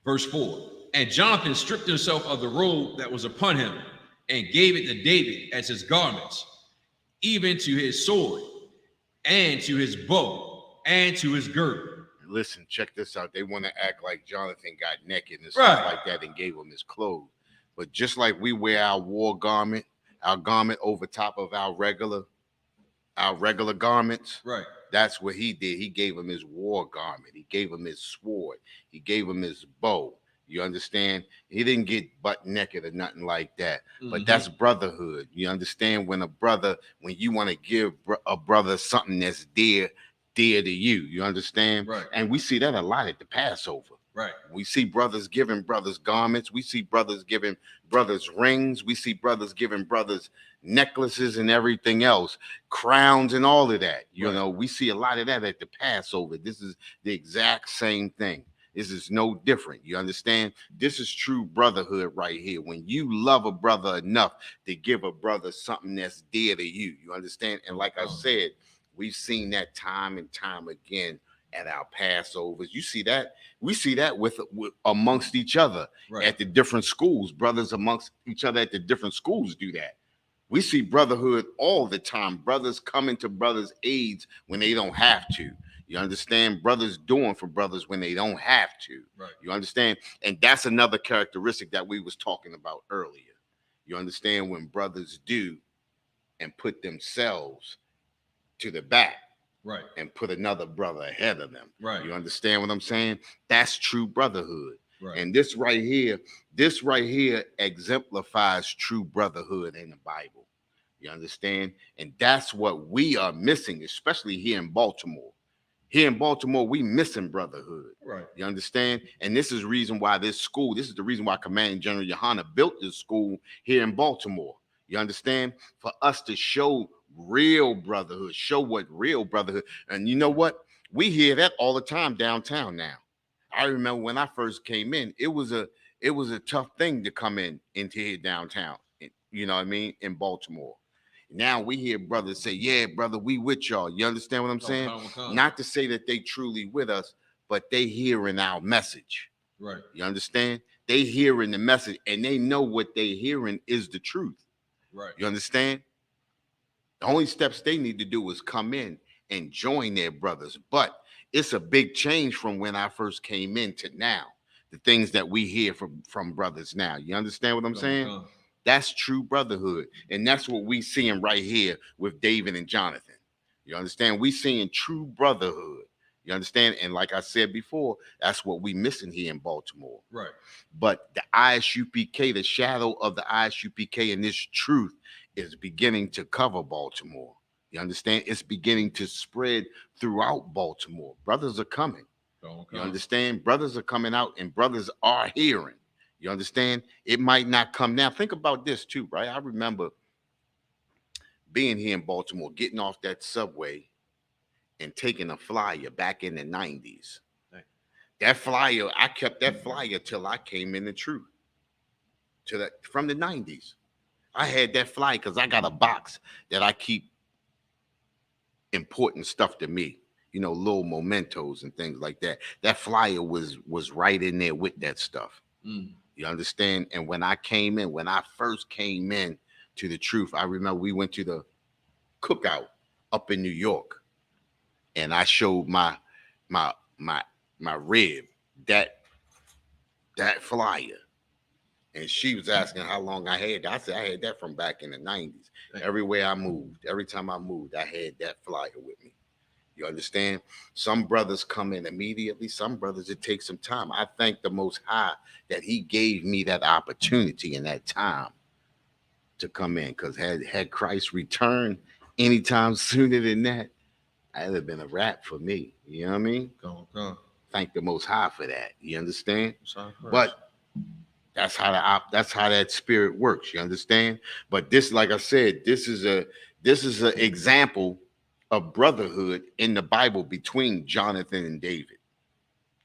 [SPEAKER 2] Verse 4. And Jonathan stripped himself of the robe that was upon him and gave it to David as his garments, even to his sword and to his bow and to his girdle.
[SPEAKER 1] Listen, check this out. They want to act like Jonathan got naked and stuff like that and gave him his clothes. But just like we wear our war garment, our garment over top of our regular garments,
[SPEAKER 2] right?
[SPEAKER 1] That's what he did. He gave him his war garment. He gave him his sword. He gave him his bow. You understand? He didn't get butt naked or nothing like that. Mm-hmm. But that's brotherhood. You understand? When you want to give a brother something that's dear to you. You understand?
[SPEAKER 2] Right.
[SPEAKER 1] And we see that a lot at the Passover.
[SPEAKER 2] Right.
[SPEAKER 1] We see brothers giving brothers garments. We see brothers giving brothers rings. We see brothers giving brothers necklaces and everything else, crowns and all of that. You know, we see a lot of that at the Passover. This is the exact same thing. This is no different. You understand? This is true brotherhood right here. When you love a brother enough to give a brother something that's dear to you. You understand? And like I said, we've seen that time and time again at our Passovers. You see that? We see that with amongst each other at the different schools. Brothers amongst each other at the different schools do that. We see brotherhood all the time. Brothers coming to brothers' aids when they don't have to. You understand? Brothers doing for brothers when they don't have to.
[SPEAKER 2] Right.
[SPEAKER 1] You understand? And that's another characteristic that we was talking about earlier. You understand? When brothers do and put themselves to the back.
[SPEAKER 2] Right.
[SPEAKER 1] And put another brother ahead of them.
[SPEAKER 2] Right.
[SPEAKER 1] You understand what I'm saying? That's true brotherhood.
[SPEAKER 2] Right.
[SPEAKER 1] And this right here exemplifies true brotherhood in the Bible. You understand? And that's what we are missing, especially here in Baltimore. Here in Baltimore, we missing brotherhood.
[SPEAKER 2] Right.
[SPEAKER 1] You understand? And this is the reason why this is the reason why Commanding General Yohana built this school here in Baltimore. You understand? For us to show real brotherhood, show what real brotherhood. And you know what? We hear that all the time downtown now. I remember when I first came in, it was a tough thing to come into here downtown. You know what I mean? In Baltimore. Now we hear brothers say, yeah, brother, we with y'all. You understand what I'm saying? Not to say that they truly with us, but they hearing our message.
[SPEAKER 2] Right.
[SPEAKER 1] You understand? They hearing the message and they know what they hearing is the truth.
[SPEAKER 2] Right.
[SPEAKER 1] You understand? The only steps they need to do is come in and join their brothers. But it's a big change from when I first came in to now. The things that we hear from brothers now. You understand what I'm saying? That's true brotherhood. And that's what we seeing right here with David and Jonathan. You understand? We seeing true brotherhood. You understand? And like I said before, that's what we missing here in Baltimore.
[SPEAKER 2] Right.
[SPEAKER 1] But the ISUPK, the shadow of the ISUPK and this truth is beginning to cover Baltimore. You understand? It's beginning to spread throughout Baltimore. Brothers are coming. You understand? Brothers are coming out and brothers are hearing. You understand? It might not come now. Think about this too, right? I remember being here in Baltimore, getting off that subway and taking a flyer back in the 90s. That flyer, I kept that flyer till I came in the truth. to that from the 90s. I had that flyer because I got a box that I keep important stuff to me, little mementos and things like that. That flyer was right in there with that stuff.
[SPEAKER 2] Mm.
[SPEAKER 1] You understand? And when I first came in to the truth, I remember we went to the cookout up in New York, and I showed my my my rib that flyer, and she was asking how long I had that. I said I had that from back in the 90s. Everywhere I moved, every time I moved, I had that flyer with me. You understand? Some brothers come in immediately. Some brothers, it takes some time. I thank the Most High that He gave me that opportunity and that time to come in. Because had Christ returned anytime sooner than that, that'd have been a wrap for me. You know what I mean?
[SPEAKER 2] Come on.
[SPEAKER 1] Thank the Most High for that. You understand?
[SPEAKER 2] Sorry,
[SPEAKER 1] But that's how that spirit works. You understand? But this, like I said, this is an example of brotherhood in the Bible between Jonathan and David.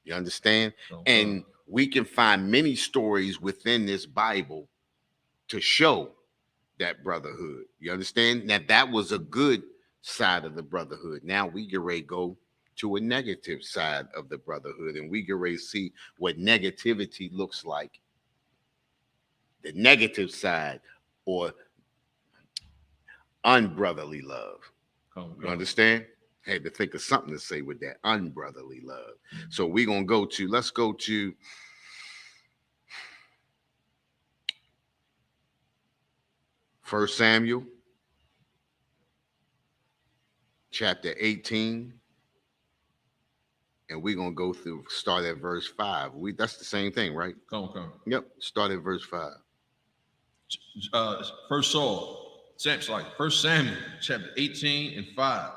[SPEAKER 1] You understand? And we can find many stories within this Bible to show that brotherhood. You understand? That was a good side of the brotherhood. Now we get ready to go to a negative side of the brotherhood, and we get ready to see what negativity looks like. The negative side, or unbrotherly love. You understand? Had to think of something to say with that unbrotherly love. So we're gonna let's go to 1 Samuel chapter 18. And we're gonna go through, start at verse 5. That's the same thing, right?
[SPEAKER 2] Come.
[SPEAKER 1] Yep. Start at verse 5.
[SPEAKER 2] First Samuel chapter 18 and 5.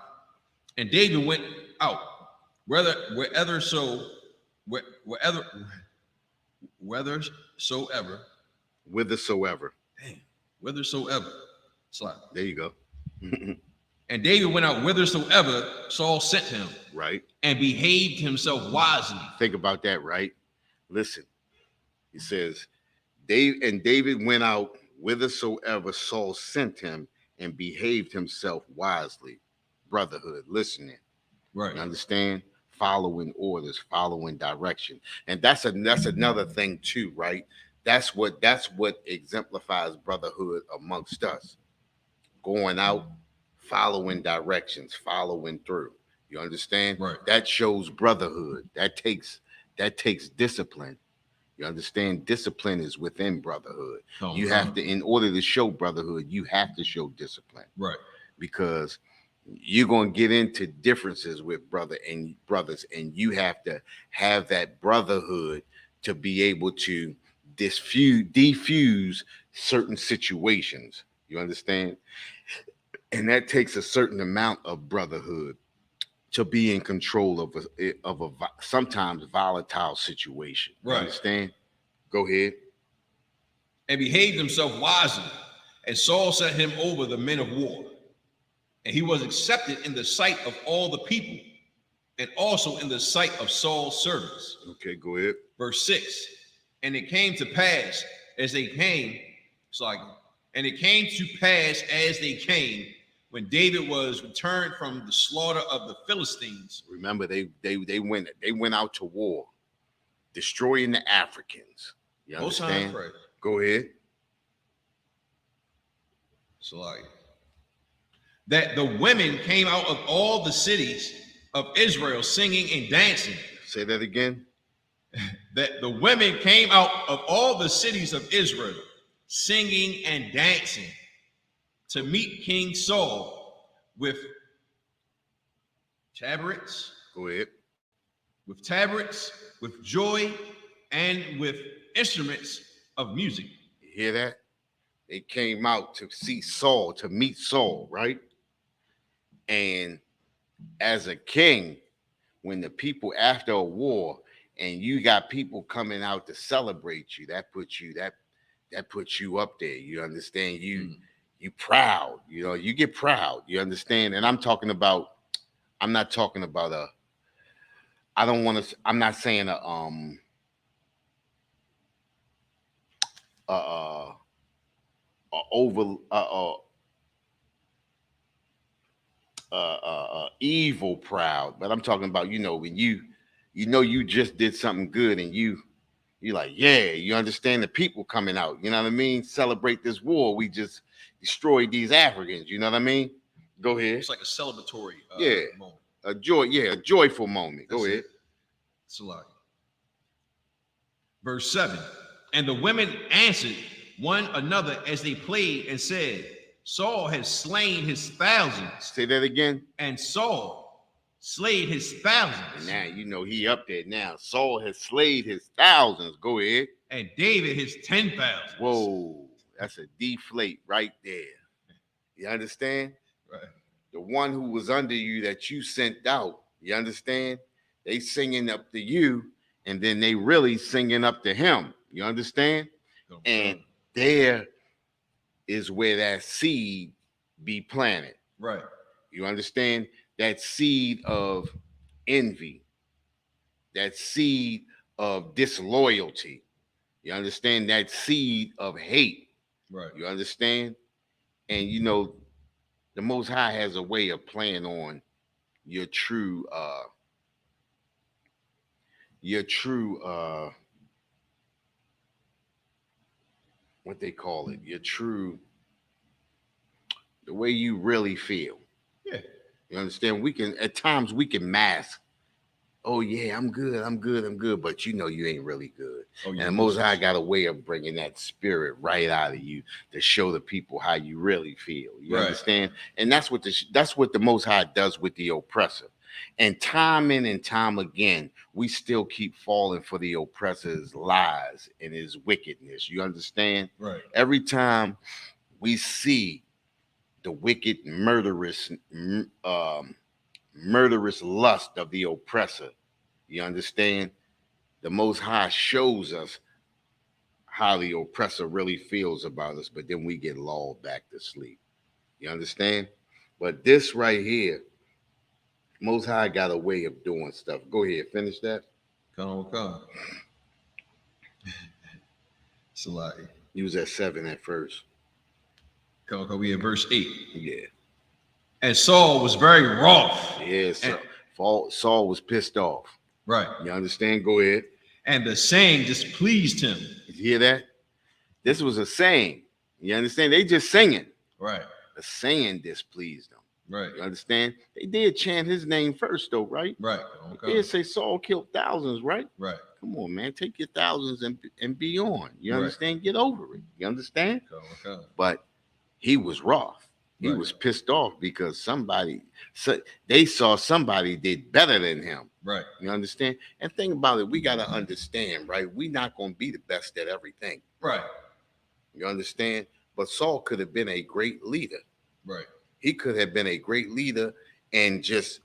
[SPEAKER 2] And David went out whithersoever. Whithersoever. Slap.
[SPEAKER 1] There you go.
[SPEAKER 2] And David went out whithersoever Saul sent him.
[SPEAKER 1] Right.
[SPEAKER 2] And behaved himself wisely.
[SPEAKER 1] Think about that, right? Listen, he says, David went out whithersoever Saul sent him and behaved himself wisely. Brotherhood, listening.
[SPEAKER 2] Right.
[SPEAKER 1] You understand? Following orders, following direction. And that's another thing too, right? That's what exemplifies brotherhood amongst us. Going out, following directions, following through. You understand?
[SPEAKER 2] Right.
[SPEAKER 1] That shows brotherhood. That takes discipline. You understand? Discipline is within brotherhood. You have to, in order to show brotherhood, you have to show discipline.
[SPEAKER 2] Right.
[SPEAKER 1] Because you're going to get into differences with brothers, and you have to have that brotherhood to be able to defuse certain situations. You understand? And that takes a certain amount of brotherhood to be in control of a sometimes volatile situation. You understand? Go ahead.
[SPEAKER 2] And behaved himself wisely, and Saul set him over the men of war. And he was accepted in the sight of all the people, and also in the sight of Saul's servants.
[SPEAKER 1] Okay, go ahead.
[SPEAKER 2] Verse 6. And it came to pass as they came, when David was returned from the slaughter of the Philistines.
[SPEAKER 1] Remember, they went out to war, destroying the Africans. You understand? Go ahead.
[SPEAKER 2] That the women came out of all the cities of Israel singing and dancing.
[SPEAKER 1] Say that again.
[SPEAKER 2] That the women came out of all the cities of Israel singing and dancing to meet King Saul with tabrets.
[SPEAKER 1] Go ahead.
[SPEAKER 2] With tabrets, with joy, and with instruments of music.
[SPEAKER 1] You hear that? They came out to see Saul, to meet Saul, right? And as a king, when the people, after a war, and you got people coming out to celebrate you, that puts you up there. You understand? You proud. You get proud. You understand? And I'm not talking about I'm not saying uh, over evil proud, but I'm talking about, when you just did something good, and you like, yeah, you understand, the people coming out, you know what I mean, celebrate this war we just destroyed these Africans, you know what I mean. Go ahead.
[SPEAKER 2] It's like a celebratory
[SPEAKER 1] Yeah,
[SPEAKER 2] moment.
[SPEAKER 1] a joyful moment. Go
[SPEAKER 2] That's
[SPEAKER 1] ahead.
[SPEAKER 2] it. Salaki. Verse 7. And the women answered one another as they played and said, Saul has slain his thousands.
[SPEAKER 1] Say that again.
[SPEAKER 2] And Saul slayed his thousands.
[SPEAKER 1] And now he up there now. Saul has slayed his thousands. Go ahead.
[SPEAKER 2] And David his 10,000.
[SPEAKER 1] Whoa, that's a deflate right there. You understand?
[SPEAKER 2] Right.
[SPEAKER 1] The one who was under you that you sent out. You understand? They singing up to you, and then they really singing up to him. You understand? And there is where that seed be planted.
[SPEAKER 2] Right.
[SPEAKER 1] You understand? That seed of envy, that seed of disloyalty. You understand? That seed of hate.
[SPEAKER 2] Right.
[SPEAKER 1] You understand? And the Most High has a way of playing on your true what they call it, the way you really feel.
[SPEAKER 2] Yeah.
[SPEAKER 1] You understand? At times we can mask, oh yeah, I'm good, but you ain't really good. And the Most High got a way of bringing that spirit right out of you to show the people how you really feel. You understand? And that's what the Most High does with the oppressor. And time in and time again, we still keep falling for the oppressor's lies and his wickedness. You understand?
[SPEAKER 2] Right.
[SPEAKER 1] Every time we see the wicked, murderous lust of the oppressor, you understand? The Most High shows us how the oppressor really feels about us, but then we get lulled back to sleep. You understand? But this right here, Most High got a way of doing stuff. Go ahead, finish that.
[SPEAKER 2] Come. Salaki.
[SPEAKER 1] You was at 7 at first.
[SPEAKER 2] Come. We at verse 8.
[SPEAKER 1] Yeah.
[SPEAKER 2] And Saul was very wroth.
[SPEAKER 1] Yes. Saul was pissed off.
[SPEAKER 2] Right.
[SPEAKER 1] You understand? Go ahead.
[SPEAKER 2] And the saying displeased him.
[SPEAKER 1] Did you hear that? This was a saying. You understand? They just singing.
[SPEAKER 2] Right.
[SPEAKER 1] The saying displeased them.
[SPEAKER 2] Right.
[SPEAKER 1] You understand? They did chant his name first, though, right?
[SPEAKER 2] Right.
[SPEAKER 1] Okay. They did say Saul killed thousands, right?
[SPEAKER 2] Right.
[SPEAKER 1] Come on, man. Take your thousands and be on. You understand? Right. Get over it. You understand?
[SPEAKER 2] Okay.
[SPEAKER 1] But he was wroth. He was pissed off because they saw somebody did better than him.
[SPEAKER 2] Right.
[SPEAKER 1] You understand? And think about it. We got to understand, right? We're not going to be the best at everything.
[SPEAKER 2] Right.
[SPEAKER 1] You understand? But Saul could have been a great leader.
[SPEAKER 2] Right.
[SPEAKER 1] He could have been a great leader and just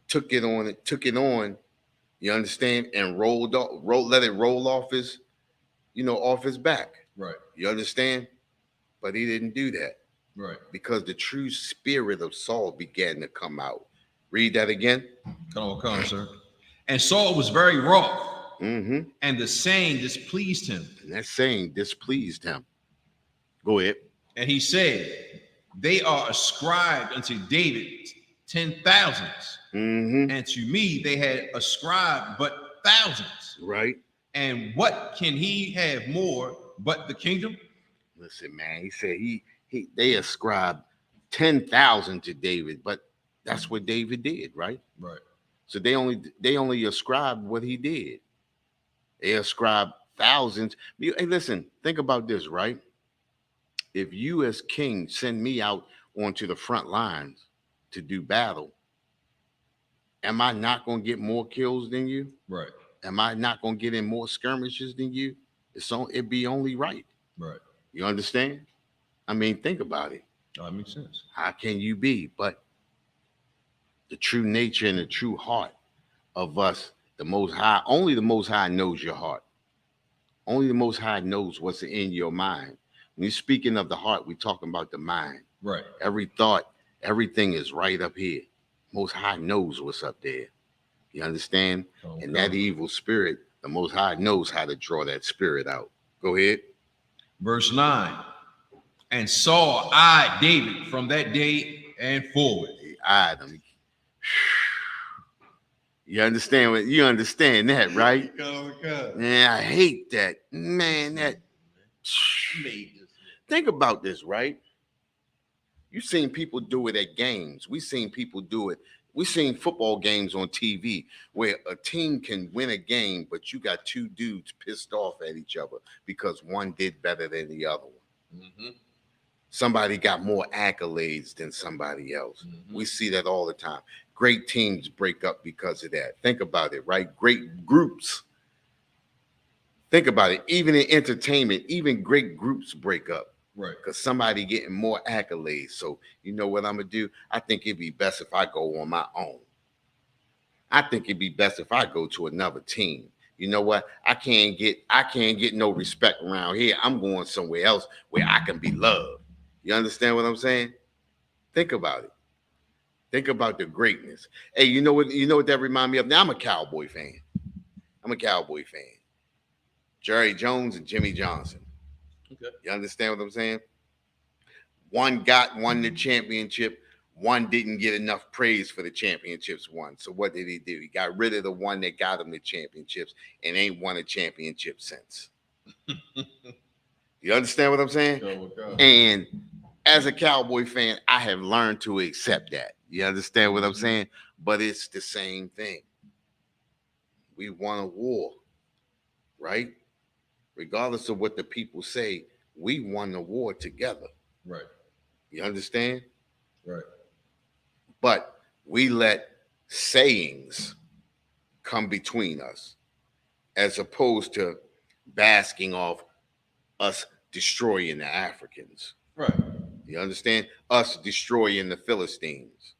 [SPEAKER 1] took it on, you understand, and let it roll off his back.
[SPEAKER 2] Right.
[SPEAKER 1] You understand? But he didn't do that.
[SPEAKER 2] Right.
[SPEAKER 1] Because the true spirit of Saul began to come out. Read that again.
[SPEAKER 2] Come, sir. And Saul was very wroth.
[SPEAKER 1] Mm-hmm.
[SPEAKER 2] And the saying displeased him.
[SPEAKER 1] And that saying displeased him. Go ahead.
[SPEAKER 2] And he said, they are ascribed unto David 10,000s.
[SPEAKER 1] Mm-hmm.
[SPEAKER 2] And to me they had ascribed but thousands.
[SPEAKER 1] Right.
[SPEAKER 2] And what can he have more but the kingdom?
[SPEAKER 1] Listen, man, he said they ascribed 10,000 to David, but that's what David did, right?
[SPEAKER 2] Right.
[SPEAKER 1] So they only ascribed what he did. They ascribed thousands. Hey, listen, think about this, right? If you as king send me out onto the front lines to do battle, am I not going to get more kills than you?
[SPEAKER 2] Right.
[SPEAKER 1] Am I not going to get in more skirmishes than you? It'd be only right.
[SPEAKER 2] Right.
[SPEAKER 1] You understand? I mean, think about it.
[SPEAKER 2] Oh, that makes sense.
[SPEAKER 1] How can you be? But the true nature and the true heart of us, the Most High, only the Most High knows your heart. Only the Most High knows what's in your mind. When you're speaking of the heart, we're talking about the mind.
[SPEAKER 2] Right.
[SPEAKER 1] Every thought, everything is right up here. Most High knows what's up there. You understand? And that evil spirit, the Most High knows how to draw that spirit out. Go ahead.
[SPEAKER 2] Verse 9. And Saul eyed David from that day and forward.
[SPEAKER 1] He eyed him. You understand what? You understand that, right? Man, I hate that. Man, that. Think about this, right? You've seen people do it at games. We've seen people do it. We've seen football games on TV where a team can win a game, but you got two dudes pissed off at each other because one did better than the other one.
[SPEAKER 2] Mm-hmm.
[SPEAKER 1] Somebody got more accolades than somebody else. Mm-hmm. We see that all the time. Great teams break up because of that. Think about it, right? Great groups. Think about it. Even in entertainment, even great groups break up.
[SPEAKER 2] Right.
[SPEAKER 1] Because somebody getting more accolades. So you know what I'm going to do? I think it'd be best if I go on my own. I think it'd be best if I go to another team. You know what? I can't get no respect around here. I'm going somewhere else where I can be loved. You understand what I'm saying? Think about it. Think about the greatness. Hey, you know what that reminds me of? Now I'm a Cowboy fan. Jerry Jones and Jimmy Johnson.
[SPEAKER 2] Okay.
[SPEAKER 1] You understand what I'm saying? One won the championship. One didn't get enough praise for the championships won. So what did he do? He got rid of the one that got him the championships and ain't won a championship since. You understand what I'm saying?
[SPEAKER 2] Oh,
[SPEAKER 1] and as a Cowboy fan, I have learned to accept that. You understand what I'm saying? But it's the same thing. We won a war, right? Regardless of what the people say, we won the war together.
[SPEAKER 2] Right.
[SPEAKER 1] You understand?
[SPEAKER 2] Right.
[SPEAKER 1] But we let sayings come between us as opposed to basking off us destroying the Africans.
[SPEAKER 2] Right.
[SPEAKER 1] You understand? Us destroying the Philistines.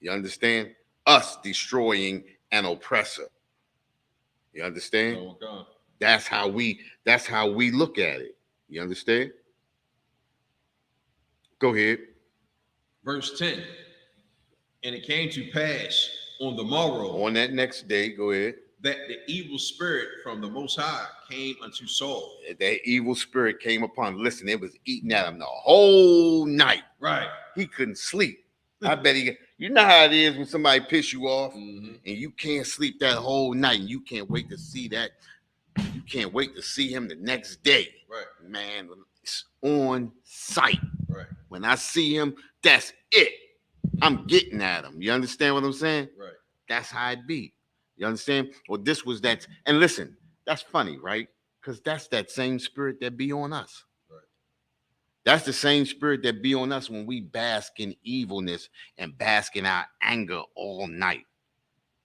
[SPEAKER 1] You understand? Us destroying an oppressor. You understand?
[SPEAKER 2] Oh, God.
[SPEAKER 1] That's how we look at it. You understand? Go ahead.
[SPEAKER 2] Verse 10. And it came to pass on the morrow,
[SPEAKER 1] on that next day, go ahead,
[SPEAKER 2] that the evil spirit from the Most High came unto Saul.
[SPEAKER 1] That evil spirit came upon. Listen, it was eating at him the whole night.
[SPEAKER 2] Right.
[SPEAKER 1] He couldn't sleep. I bet you know how it is when somebody piss you off and you can't sleep that whole night and you can't wait to see that. You can't wait to see him the next day.
[SPEAKER 2] Right.
[SPEAKER 1] Man, it's on sight.
[SPEAKER 2] Right.
[SPEAKER 1] When I see him, that's it. I'm getting at him. You understand what I'm saying?
[SPEAKER 2] Right.
[SPEAKER 1] That's how it be. You understand? Well, this was that. And listen, that's funny, right? Because that's that same spirit that be on us.
[SPEAKER 2] Right.
[SPEAKER 1] That's the same spirit that be on us when we bask in evilness and bask in our anger all night.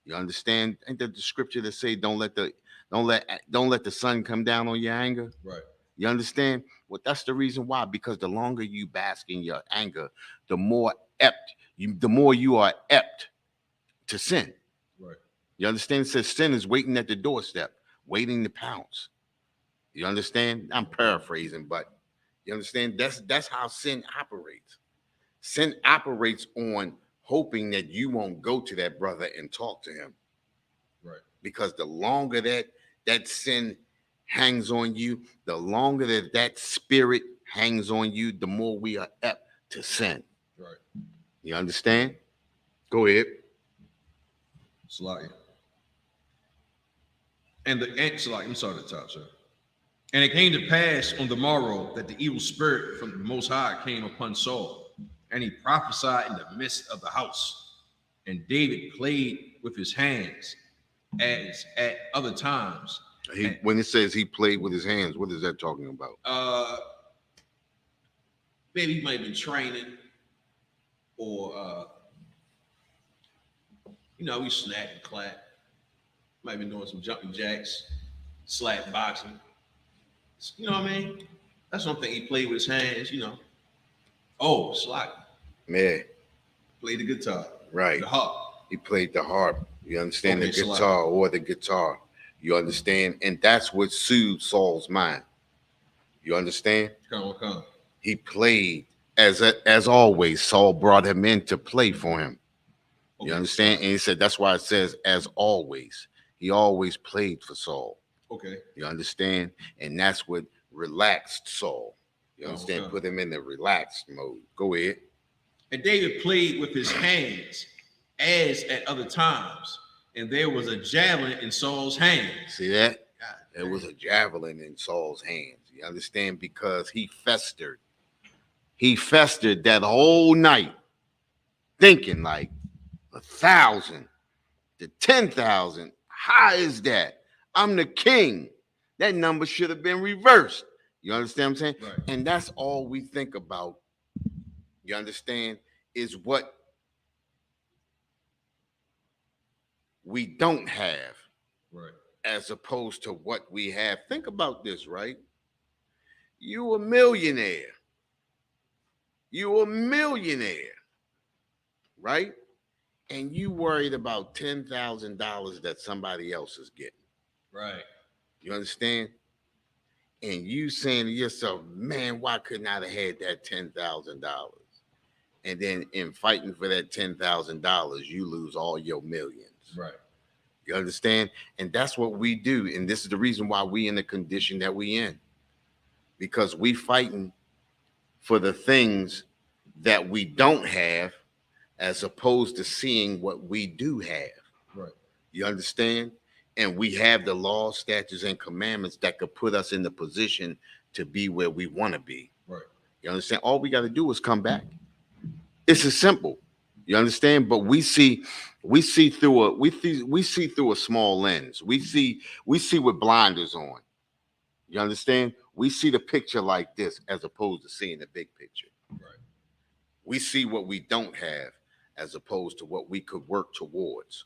[SPEAKER 1] You understand? Ain't that the scripture that say don't let the sun come down on your anger?
[SPEAKER 2] Right.
[SPEAKER 1] You understand? Well, that's the reason why. Because the longer you bask in your anger, the more you are apt to sin.
[SPEAKER 2] Right.
[SPEAKER 1] You understand? It says sin is waiting at the doorstep, waiting to pounce. You understand? I'm paraphrasing, but you understand? That's how sin operates. Sin operates on hoping that you won't go to that brother and talk to him.
[SPEAKER 2] Right.
[SPEAKER 1] Because the longer that sin hangs on you, the longer that spirit hangs on you, the more we are apt to sin.
[SPEAKER 2] Right.
[SPEAKER 1] You understand? Go ahead.
[SPEAKER 2] Slack. And I'm sorry to top, sir. And it came to pass on the morrow that the evil spirit from the Most High came upon Saul, and he prophesied in the midst of the house. And David played with his hands as at other times.
[SPEAKER 1] When it says he played with his hands, what is that talking about?
[SPEAKER 2] Maybe he might have been training, or we snap and clap. Might have been doing some jumping jacks, slap boxing. You know what I mean? That's something he played with his hands, Oh, slack.
[SPEAKER 1] Man.
[SPEAKER 2] Played the guitar.
[SPEAKER 1] Right.
[SPEAKER 2] The harp.
[SPEAKER 1] He played the harp. You understand?
[SPEAKER 2] Okay,
[SPEAKER 1] the guitar or the guitar. You understand? And that's what soothed Saul's mind. You understand?
[SPEAKER 2] Come.
[SPEAKER 1] He played as always. Saul brought him in to play for him. Okay, you understand? And he said that's why it says as always. He always played for Saul.
[SPEAKER 2] Okay.
[SPEAKER 1] You understand? And that's what relaxed Saul. You
[SPEAKER 2] Oh,
[SPEAKER 1] understand?
[SPEAKER 2] okay.
[SPEAKER 1] Put him in the relaxed mode. Go ahead.
[SPEAKER 2] And David played with his hands as at other times, and there was a javelin in Saul's hand.
[SPEAKER 1] See that?
[SPEAKER 2] God,
[SPEAKER 1] There was a javelin in Saul's hands. You understand? Because he festered. He festered that whole night, thinking like 1,000 to 10,000. How is that? I'm the king. That number should have been reversed. You understand what I'm saying?
[SPEAKER 2] Right.
[SPEAKER 1] And that's all we think about. You understand? Is what we don't have
[SPEAKER 2] Right.
[SPEAKER 1] as opposed to what we have. Think about this, right? You a millionaire. You a millionaire, right? And you worried about $10,000 that somebody else is getting.
[SPEAKER 2] Right.
[SPEAKER 1] You understand? And you saying to yourself, man, why couldn't I have had that $10,000? And then in fighting for that $10,000, you lose all your millions.
[SPEAKER 2] Right.
[SPEAKER 1] You understand? And that's what we do. And this is the reason why we in the condition that we in. Because we fighting for the things that we don't have as opposed to seeing what we do have.
[SPEAKER 2] Right.
[SPEAKER 1] You understand? And we have the laws, statutes, and commandments that could put us in the position to be where we want to be.
[SPEAKER 2] Right.
[SPEAKER 1] You understand? All we got to do is come back. It's as simple. You understand? But we see through a small lens. We see with blinders on. You understand? We see the picture like this as opposed to seeing the big picture.
[SPEAKER 2] Right.
[SPEAKER 1] We see what we don't have as opposed to what we could work towards.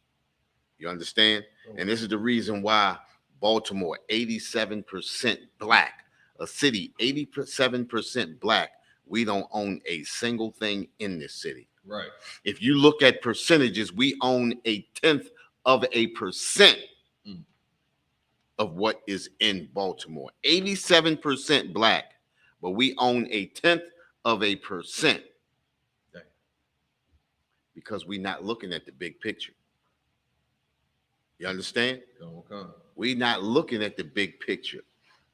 [SPEAKER 1] You understand?
[SPEAKER 2] Oh.
[SPEAKER 1] And this is the reason why Baltimore, 87% black, a city 87% black, we don't own a single thing in this city.
[SPEAKER 2] Right.
[SPEAKER 1] If you look at percentages, we own 0.1% of what is in Baltimore. 87% black, but we own 0.1%.
[SPEAKER 2] Dang.
[SPEAKER 1] Because we're not looking at the big picture. You understand?
[SPEAKER 2] Okay.
[SPEAKER 1] We're not looking at the big picture.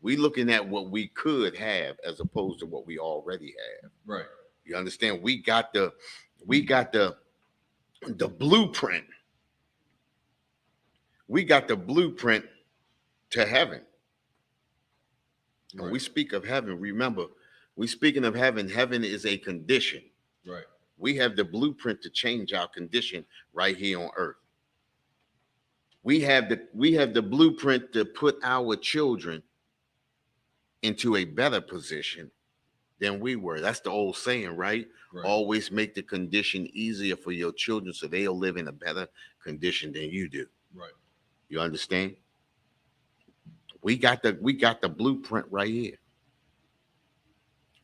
[SPEAKER 1] We're looking at what we could have as opposed to what we already have.
[SPEAKER 2] Right.
[SPEAKER 1] You understand? We got the blueprint. We got the blueprint to heaven. Right. When we speak of heaven, remember, we speaking of heaven. Heaven is a condition.
[SPEAKER 2] Right.
[SPEAKER 1] We have the blueprint to change our condition right here on earth. We have the blueprint to put our children into a better position than we were. That's the old saying, right? Right. Always make the condition easier for your children so they'll live in a better condition than you do.
[SPEAKER 2] Right.
[SPEAKER 1] You understand? We got the blueprint right here.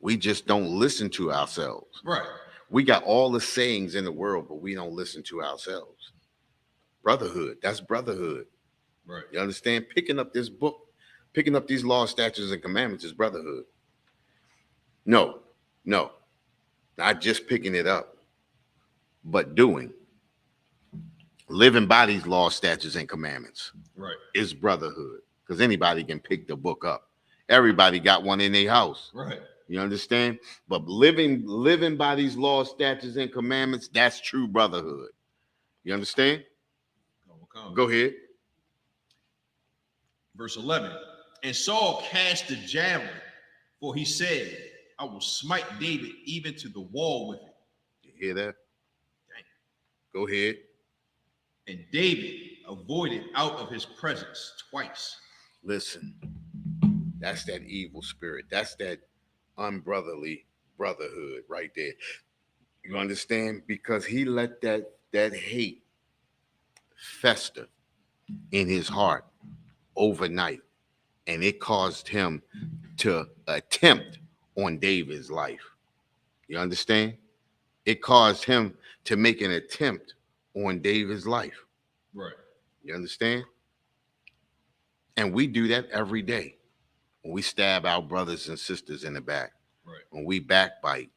[SPEAKER 1] We just don't listen to ourselves.
[SPEAKER 2] Right.
[SPEAKER 1] We got all the sayings in the world, but we don't listen to ourselves. Brotherhood, that's brotherhood.
[SPEAKER 2] Right.
[SPEAKER 1] You understand? Picking up this book, picking up these laws, statutes, and commandments is brotherhood. No, not just picking it up, but doing. Living by these laws, statutes, and commandments.
[SPEAKER 2] Right.
[SPEAKER 1] Is brotherhood. Because anybody can pick the book up. Everybody got one in their house.
[SPEAKER 2] Right.
[SPEAKER 1] You understand? But living by these laws, statutes, and commandments, that's true brotherhood. You understand? Go ahead.
[SPEAKER 2] Verse 11. And Saul cast the javelin, for he said, I will smite David even to the wall with it.
[SPEAKER 1] You hear that?
[SPEAKER 2] Dang.
[SPEAKER 1] Go ahead.
[SPEAKER 2] And David avoided out of his presence twice.
[SPEAKER 1] Listen, that's that evil spirit. That's that unbrotherly brotherhood right there. You understand? Because he let that hate fester in his heart overnight, and it caused him to attempt on David's life. You understand? It caused him to make an attempt on David's life.
[SPEAKER 2] Right.
[SPEAKER 1] You understand? And we do that every day. When we stab our brothers and sisters in the back.
[SPEAKER 2] Right.
[SPEAKER 1] When we backbite.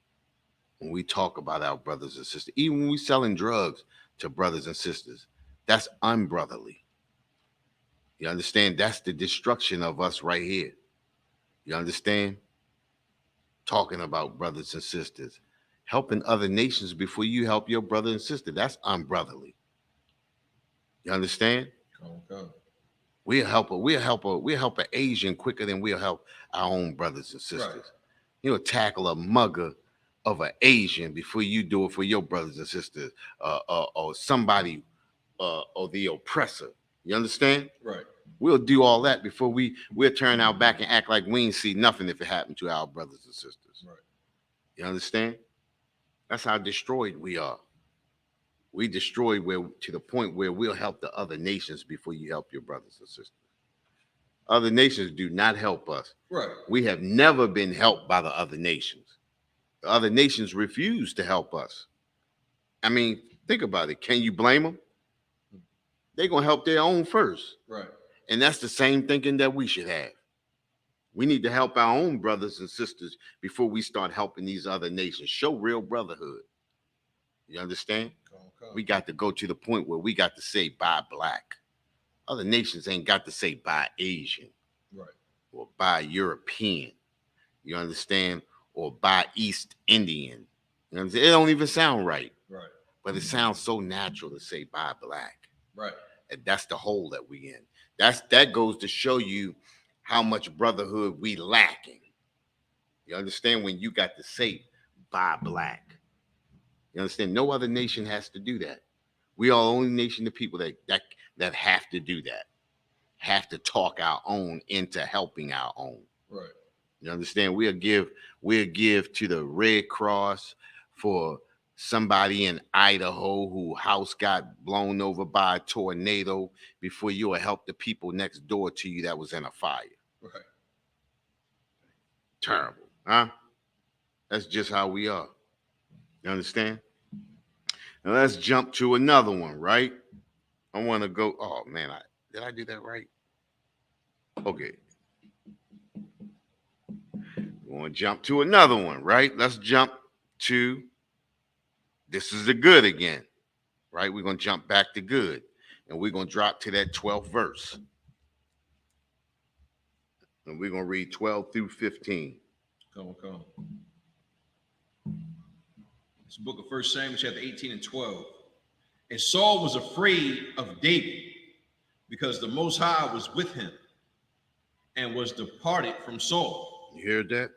[SPEAKER 1] When we talk about our brothers and sisters. Even when we selling drugs to brothers and sisters. That's unbrotherly. You understand? That's the destruction of us right here. You understand? Talking about brothers and sisters, helping other nations before you help your brother and sister. That's unbrotherly. You understand?
[SPEAKER 2] Come, come.
[SPEAKER 1] We'll help an Asian quicker than we'll help our own brothers and
[SPEAKER 2] Right.
[SPEAKER 1] sisters. You'll tackle a mugger of an Asian before you do it for your brothers and sisters, or somebody, or the oppressor. You understand?
[SPEAKER 2] Right.
[SPEAKER 1] We'll do all that before we'll turn our back and act like we ain't see nothing if it happened to our brothers and sisters.
[SPEAKER 2] Right.
[SPEAKER 1] You understand? That's how destroyed we are. We destroyed where to the point where we'll help the other nations before you help your brothers and sisters. Other nations do not help us.
[SPEAKER 2] Right.
[SPEAKER 1] We have never been helped by the other nations. The other nations refuse to help us. I mean, think about it. Can you blame them? They're going to help their own first.
[SPEAKER 2] Right.
[SPEAKER 1] And that's the same thinking that we should have. We need to help our own brothers and sisters before we start helping these other nations. Show real brotherhood. You understand?
[SPEAKER 2] Come, come.
[SPEAKER 1] We got to go to the point where we got to say buy black. Other nations ain't got to say buy Asian.
[SPEAKER 2] Right.
[SPEAKER 1] Or buy European. You understand? Or buy East Indian. You know what I'm saying? It don't even sound right.
[SPEAKER 2] Right.
[SPEAKER 1] But it sounds so natural to say buy black.
[SPEAKER 2] Right.
[SPEAKER 1] And that's the hole that we in. That goes to show you how much brotherhood we lacking. You understand? When you got to say buy black. You understand? No other nation has to do that. We are the only nation of people that have to do that. Have to talk our own into helping our own.
[SPEAKER 2] Right.
[SPEAKER 1] You understand? We'll give to the Red Cross for somebody in Idaho whose house got blown over by a tornado before you will help the people next door to you that was in a fire.
[SPEAKER 2] Right.
[SPEAKER 1] Terrible, huh? That's just how we are. You understand? Now let's jump to another one, right? I want to go. Oh man, did I do that right? Okay. We want to jump to another one, right? Let's jump to this is the good again, right? We're going to jump back to good, and we're going to drop to that 12th verse. And we're going to read 12 through 15.
[SPEAKER 2] Come, come. It's the book of 1 Samuel, chapter 18 and 12. And Saul was afraid of David because the Most High was with him and was departed from Saul.
[SPEAKER 1] You hear that?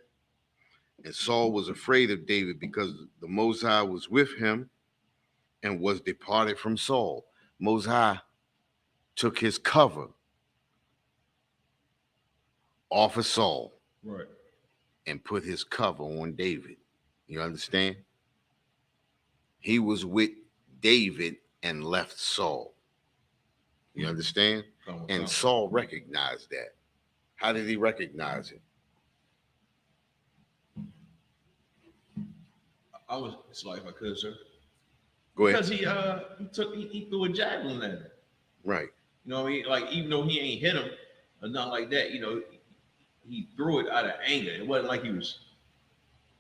[SPEAKER 1] And Saul was afraid of David because the Most High was with him and was departed from Saul. Most High took his cover off of Saul.
[SPEAKER 2] Right.
[SPEAKER 1] And put his cover on David. You understand? He was with David and left Saul. You understand? And Saul recognized that. How did he recognize it?
[SPEAKER 2] I was it's like if I could, sir.
[SPEAKER 1] Go ahead.
[SPEAKER 2] Because he threw a javelin at him.
[SPEAKER 1] Right.
[SPEAKER 2] You know what I mean? Like even though he ain't hit him or nothing like that, he threw it out of anger. It wasn't like he was.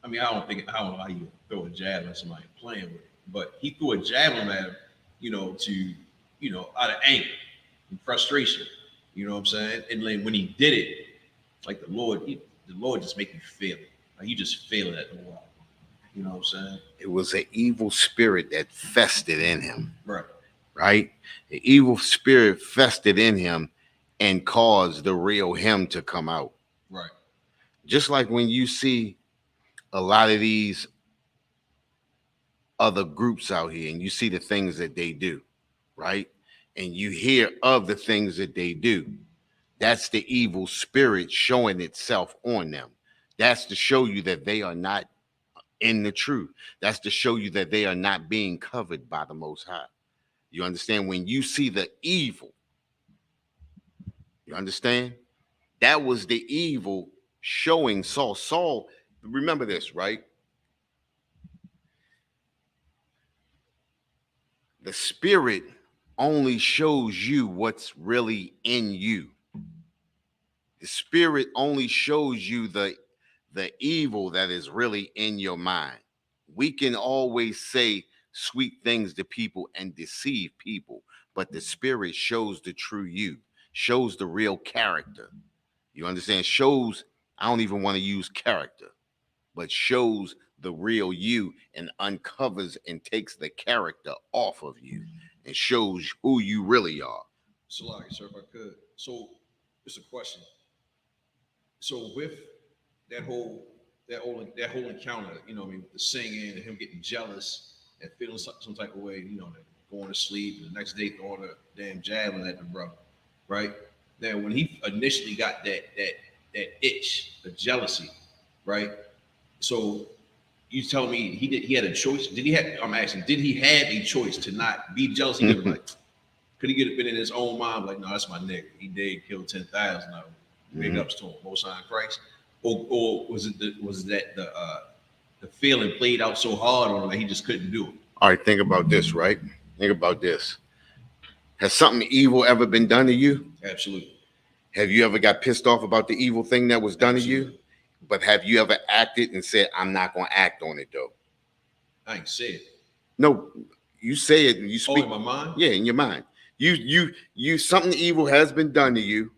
[SPEAKER 2] I mean, I don't know how you throw a javelin at somebody playing with it, but he threw a javelin at him, out of anger and frustration. You know what I'm saying? And then when he did it, like the Lord just make you feel it. Like you just feel it at the wall. You know what I'm saying?
[SPEAKER 1] It was an evil spirit that festered in him.
[SPEAKER 2] Right.
[SPEAKER 1] Right? The evil spirit festered in him and caused the real him to come out.
[SPEAKER 2] Right.
[SPEAKER 1] Just like when you see a lot of these other groups out here and you see the things that they do, right? And you hear of the things that they do. That's the evil spirit showing itself on them. That's to show you that they are not in the truth. That's to show you that they are not being covered by the Most High. You understand? When you see the evil, you understand? That was the evil showing Saul. Saul, remember this, right? The spirit only shows you what's really in you. The spirit only shows you the evil that is really in your mind. We can always say sweet things to people and deceive people, but the spirit shows the true you, shows the real character. You understand? Shows I don't even want to use character, but shows the real you and uncovers and takes the character off of you and shows who you really are.
[SPEAKER 2] So, like, sir, if I could. So, it's a question. So, with that whole that whole encounter, you know, what I mean, with the singing and him getting jealous and feeling some type of way, you know, going to sleep and the next day throwing a damn javelin at the brother, right? Now, when he initially got that itch, the jealousy, right? So you telling me he had a choice? Did he have? I'm asking, did he have a choice to not be jealous? He could like, could he get been in his own mind like, no, that's my nigga. He did kill 10,000 of them. Big ups to him, Most High in Christ. Or was that the feeling played out so hard on him that he just couldn't do it?
[SPEAKER 1] All right, think about this, right? Think about this. Has something evil ever been done to you?
[SPEAKER 2] Absolutely.
[SPEAKER 1] Have you ever got pissed off about the evil thing that was done
[SPEAKER 2] Absolutely.
[SPEAKER 1] to you? But have you ever acted and said, I'm not going to act on it, though?
[SPEAKER 2] I ain't said it.
[SPEAKER 1] No, you say it and you speak.
[SPEAKER 2] Oh, in my mind?
[SPEAKER 1] Yeah, in your mind. You, something evil has been done to you.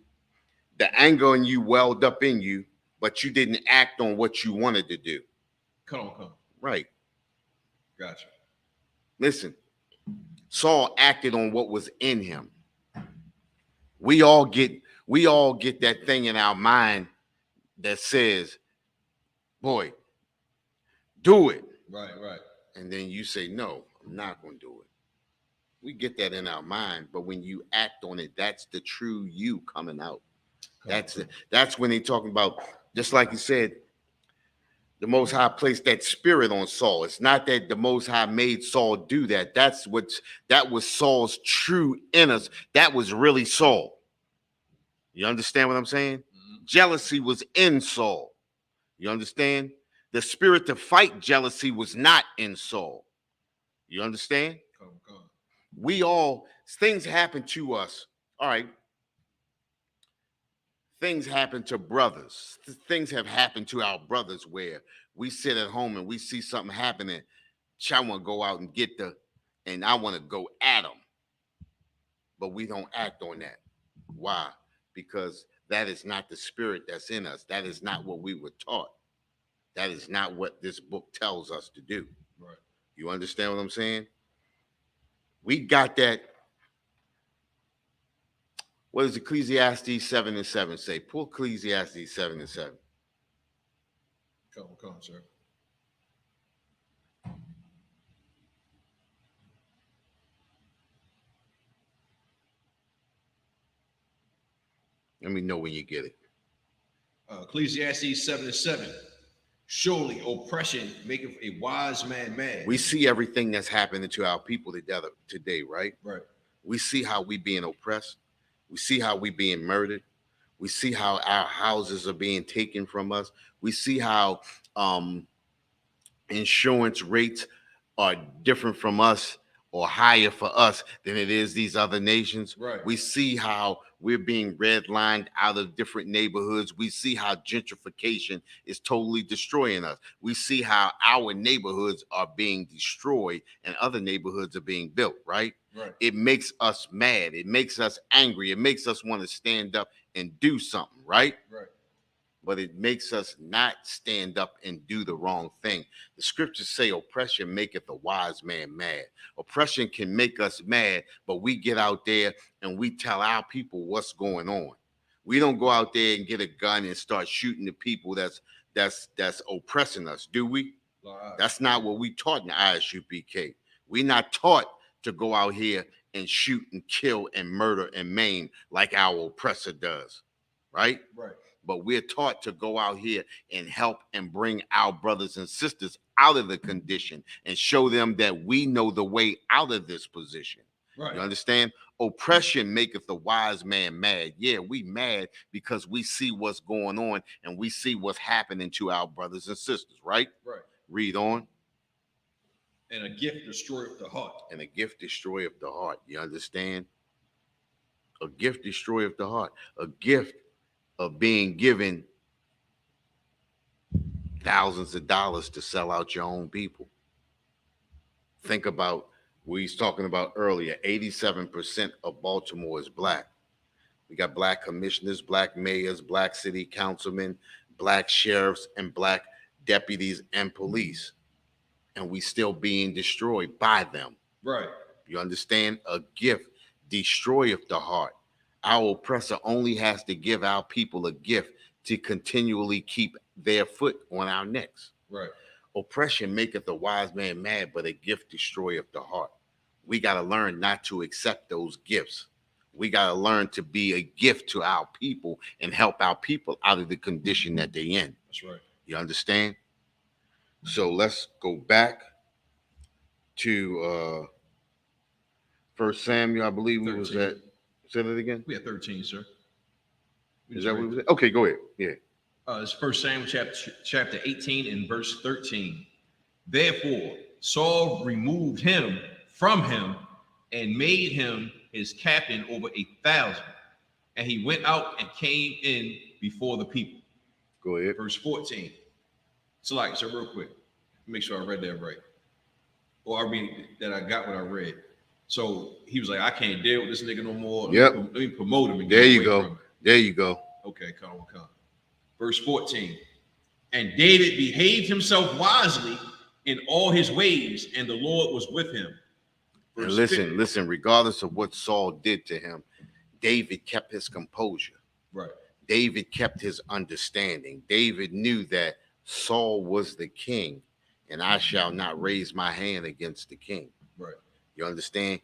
[SPEAKER 1] The anger in you welled up in you, but you didn't act on what you wanted to do.
[SPEAKER 2] Come.
[SPEAKER 1] Right.
[SPEAKER 2] Gotcha.
[SPEAKER 1] Listen, Saul acted on what was in him. We all get that thing in our mind that says, boy, do it.
[SPEAKER 2] Right.
[SPEAKER 1] And then you say, no, I'm not going to do it. We get that in our mind, but when you act on it, that's the true you coming out. That's when they talking about, just like you said, the Most High placed that spirit on Saul. It's not that the Most High made Saul do that. That was Saul's true innocence. That was really Saul. You understand what I'm saying?
[SPEAKER 2] Mm-hmm.
[SPEAKER 1] Jealousy was in Saul. You understand? The spirit to fight jealousy was not in Saul. You understand?
[SPEAKER 2] Come.
[SPEAKER 1] Things happen to us. All right. Things happen to brothers. Things have happened to our brothers where we sit at home and we see something happening. I want to go out and and I want to go at them. But we don't act on that. Why? Because that is not the spirit that's in us. That is not what we were taught. That is not what this book tells us to do.
[SPEAKER 2] Right.
[SPEAKER 1] You understand what I'm saying? We got that. What does Ecclesiastes 7:7 say? Pull Ecclesiastes 7:7.
[SPEAKER 2] Come, sir.
[SPEAKER 1] Let me know when you get it.
[SPEAKER 2] Ecclesiastes 7:7. Surely oppression maketh a wise man mad.
[SPEAKER 1] We see everything that's happening to our people today, right?
[SPEAKER 2] Right.
[SPEAKER 1] We see how we being oppressed. We see how we being murdered. We see how our houses are being taken from us. We see how insurance rates are different from us or higher for us than it is these other nations.
[SPEAKER 2] Right.
[SPEAKER 1] We see how we're being redlined out of different neighborhoods. We see how gentrification is totally destroying us. We see how our neighborhoods are being destroyed and other neighborhoods are being built, right?
[SPEAKER 2] Right.
[SPEAKER 1] It makes us mad. It makes us angry. It makes us want to stand up and do something, right?
[SPEAKER 2] Right.
[SPEAKER 1] But it makes us not stand up and do the wrong thing. The scriptures say oppression maketh a wise man mad. Oppression can make us mad, but we get out there and we tell our people what's going on. We don't go out there and get a gun and start shooting the people that's oppressing us, do we? That's not what we taught in the ISUPK. We're not taught to go out here and shoot and kill and murder and maim like our oppressor does, right?
[SPEAKER 2] Right.
[SPEAKER 1] But we're taught to go out here and help and bring our brothers and sisters out of the condition and show them that we know the way out of this position.
[SPEAKER 2] Right.
[SPEAKER 1] You understand? Oppression maketh the wise man mad. Yeah, we mad because we see what's going on and we see what's happening to our brothers and sisters, right?
[SPEAKER 2] Right.
[SPEAKER 1] Read on.
[SPEAKER 2] And a gift destroyeth the heart.
[SPEAKER 1] And a gift destroyeth the heart. You understand? A gift destroyeth the heart. A gift of being given thousands of dollars to sell out your own people. Think about what he's talking about earlier. 87% of Baltimore is black. We got black commissioners, black mayors, black city councilmen, black sheriffs and black deputies and police, and we still being destroyed by them.
[SPEAKER 2] Right.
[SPEAKER 1] You understand? A gift destroyeth the heart. Our oppressor only has to give our people a gift to continually keep their foot on our necks.
[SPEAKER 2] Right.
[SPEAKER 1] Oppression maketh a wise man mad, but a gift destroyeth the heart. We got to learn not to accept those gifts. We got to learn to be a gift to our people and help our people out of the condition that they're in.
[SPEAKER 2] That's right.
[SPEAKER 1] You understand? So let's go back to First Samuel. I believe we was
[SPEAKER 2] 13.
[SPEAKER 1] at. Say that again.
[SPEAKER 2] We had 13, sir.
[SPEAKER 1] Is that what we was at? Okay, go ahead. Yeah.
[SPEAKER 2] It's First Samuel chapter 18 and verse 13. Therefore, Saul removed him from him and made him his captain over 1,000. And he went out and came in before the people.
[SPEAKER 1] Go ahead.
[SPEAKER 2] Verse 14. So real quick, make sure I read that right. Or I mean, that I got what I read. So he was like, I can't deal with this nigga no more.
[SPEAKER 1] Yep.
[SPEAKER 2] Let me promote him. And
[SPEAKER 1] There
[SPEAKER 2] get
[SPEAKER 1] you
[SPEAKER 2] away
[SPEAKER 1] go.
[SPEAKER 2] from him.
[SPEAKER 1] There you go.
[SPEAKER 2] Okay, come. Verse 14. And David behaved himself wisely in all his ways, and the Lord was with him.
[SPEAKER 1] And listen, regardless of what Saul did to him, David kept his composure.
[SPEAKER 2] Right.
[SPEAKER 1] David kept his understanding. David knew that Saul was the king, and I shall not raise my hand against the king.
[SPEAKER 2] Right.
[SPEAKER 1] You understand?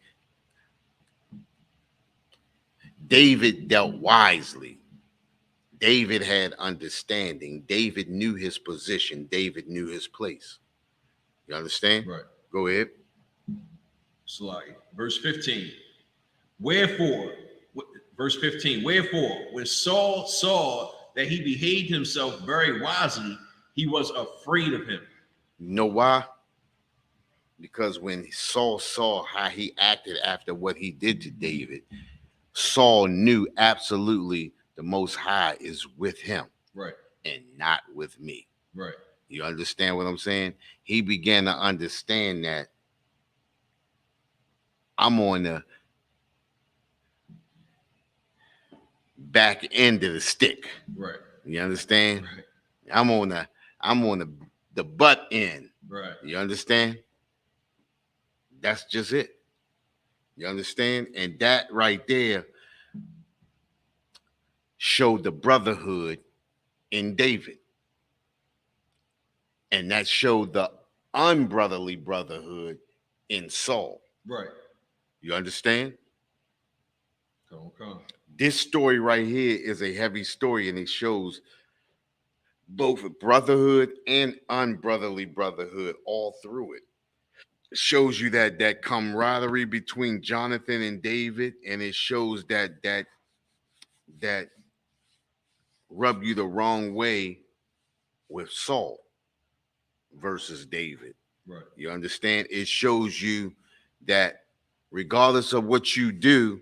[SPEAKER 1] David dealt wisely. David had understanding. David knew his position. David knew his place. You understand?
[SPEAKER 2] Right.
[SPEAKER 1] Go ahead.
[SPEAKER 2] Verse 15. Wherefore, when Saul saw that he behaved himself very wisely, he was afraid of him.
[SPEAKER 1] You know why? Because when Saul saw how he acted after what he did to David, Saul knew absolutely the Most High is with him.
[SPEAKER 2] Right.
[SPEAKER 1] And not with me.
[SPEAKER 2] Right.
[SPEAKER 1] You understand what I'm saying? He began to understand that I'm on the back end of the stick.
[SPEAKER 2] Right.
[SPEAKER 1] You understand?
[SPEAKER 2] Right.
[SPEAKER 1] I'm on the butt end.
[SPEAKER 2] Right.
[SPEAKER 1] You understand? That's just it. You understand? And that right there showed the brotherhood in David. And that showed the unbrotherly brotherhood in Saul.
[SPEAKER 2] Right.
[SPEAKER 1] You understand?
[SPEAKER 2] Come.
[SPEAKER 1] This story right here is a heavy story, and it shows both brotherhood and unbrotherly brotherhood all through it. It shows you that camaraderie between Jonathan and David, and it shows that rub you the wrong way with Saul versus David.
[SPEAKER 2] Right.
[SPEAKER 1] You understand? It shows you that regardless of what you do,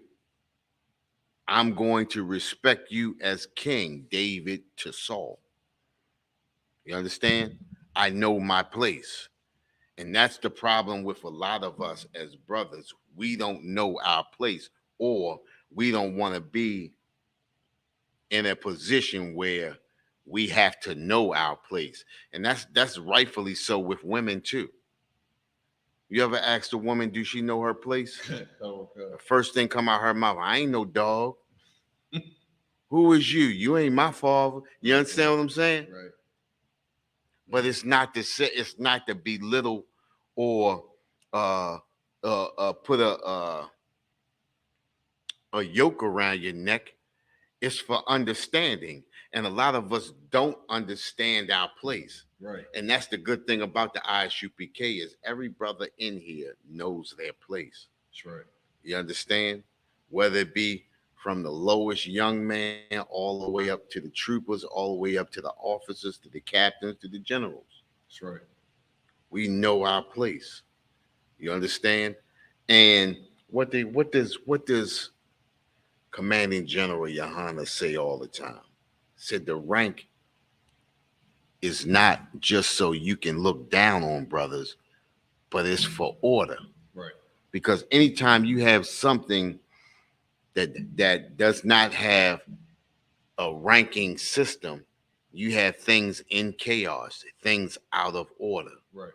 [SPEAKER 1] I'm going to respect you as king, David to Saul. You understand? I know my place. And that's the problem with a lot of us as brothers. We don't know our place, or we don't want to be in a position where we have to know our place. And that's rightfully so with women too. You ever asked a woman, do she know her place? The first thing come out her mouth, I ain't no dog. Who is you? You ain't my father. You understand what I'm saying?
[SPEAKER 2] Right.
[SPEAKER 1] But it's not to say, it's not to belittle or put a yoke around your neck. It's for understanding. And a lot of us don't understand our place.
[SPEAKER 2] Right.
[SPEAKER 1] And that's the good thing about the ISUPK is every brother in here knows their place.
[SPEAKER 2] That's right.
[SPEAKER 1] You understand? Whether it be from the lowest young man all the way up to the troopers, all the way up to the officers, to the captains, to the generals.
[SPEAKER 2] That's right.
[SPEAKER 1] We know our place. You understand? And what does Commanding General Yohana say all the time? Said the rank is not just so you can look down on brothers, but it's for order.
[SPEAKER 2] Right.
[SPEAKER 1] Because anytime you have something that does not have a ranking system, You have things in chaos, things out of order.
[SPEAKER 2] Right.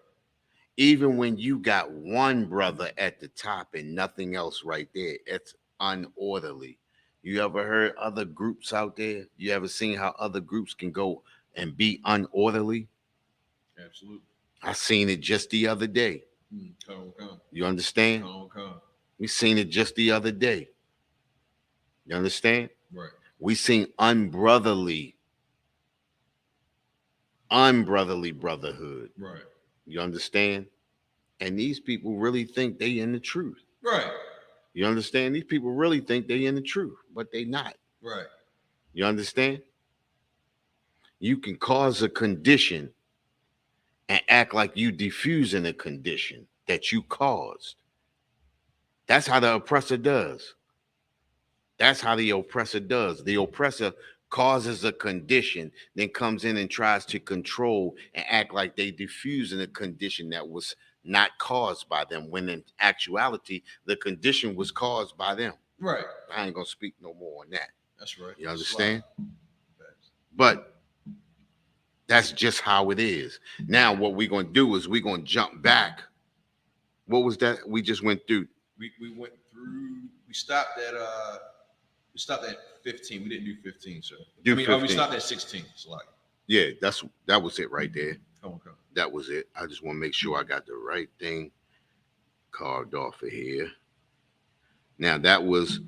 [SPEAKER 1] Even when you got one brother at the top and nothing else right there, it's unorderly. You ever heard other groups out there? You ever seen how other groups can go and be unorderly?
[SPEAKER 2] Absolutely.
[SPEAKER 1] I seen it just the other day.
[SPEAKER 2] Come.
[SPEAKER 1] You understand?
[SPEAKER 2] Come.
[SPEAKER 1] We seen it just the other day. You understand?
[SPEAKER 2] Right.
[SPEAKER 1] We seen unbrotherly brotherhood.
[SPEAKER 2] Right.
[SPEAKER 1] You understand? And these people really think they in the truth.
[SPEAKER 2] Right.
[SPEAKER 1] You understand? These people really think they in the truth, but they not.
[SPEAKER 2] Right.
[SPEAKER 1] You understand? You can cause a condition and act like you diffusing a condition that you caused. That's how the oppressor does. That's how the oppressor does. The oppressor causes a condition, then comes in and tries to control and act like they diffusing a condition that was not caused by them, when in actuality, the condition was caused by them.
[SPEAKER 2] Right.
[SPEAKER 1] I ain't gonna speak no more on that.
[SPEAKER 2] That's right.
[SPEAKER 1] You understand? But that's just how it is. Now, what we're gonna do is we're gonna jump back. What was that we just went through?
[SPEAKER 2] We went through. We stopped at 15. We didn't do 15, sir.
[SPEAKER 1] Do
[SPEAKER 2] we
[SPEAKER 1] 15.
[SPEAKER 2] stopped at 16. It's like,
[SPEAKER 1] Yeah, that was it right there.
[SPEAKER 2] come.
[SPEAKER 1] That was it. I just want to make sure I got the right thing carved off of here. Now that was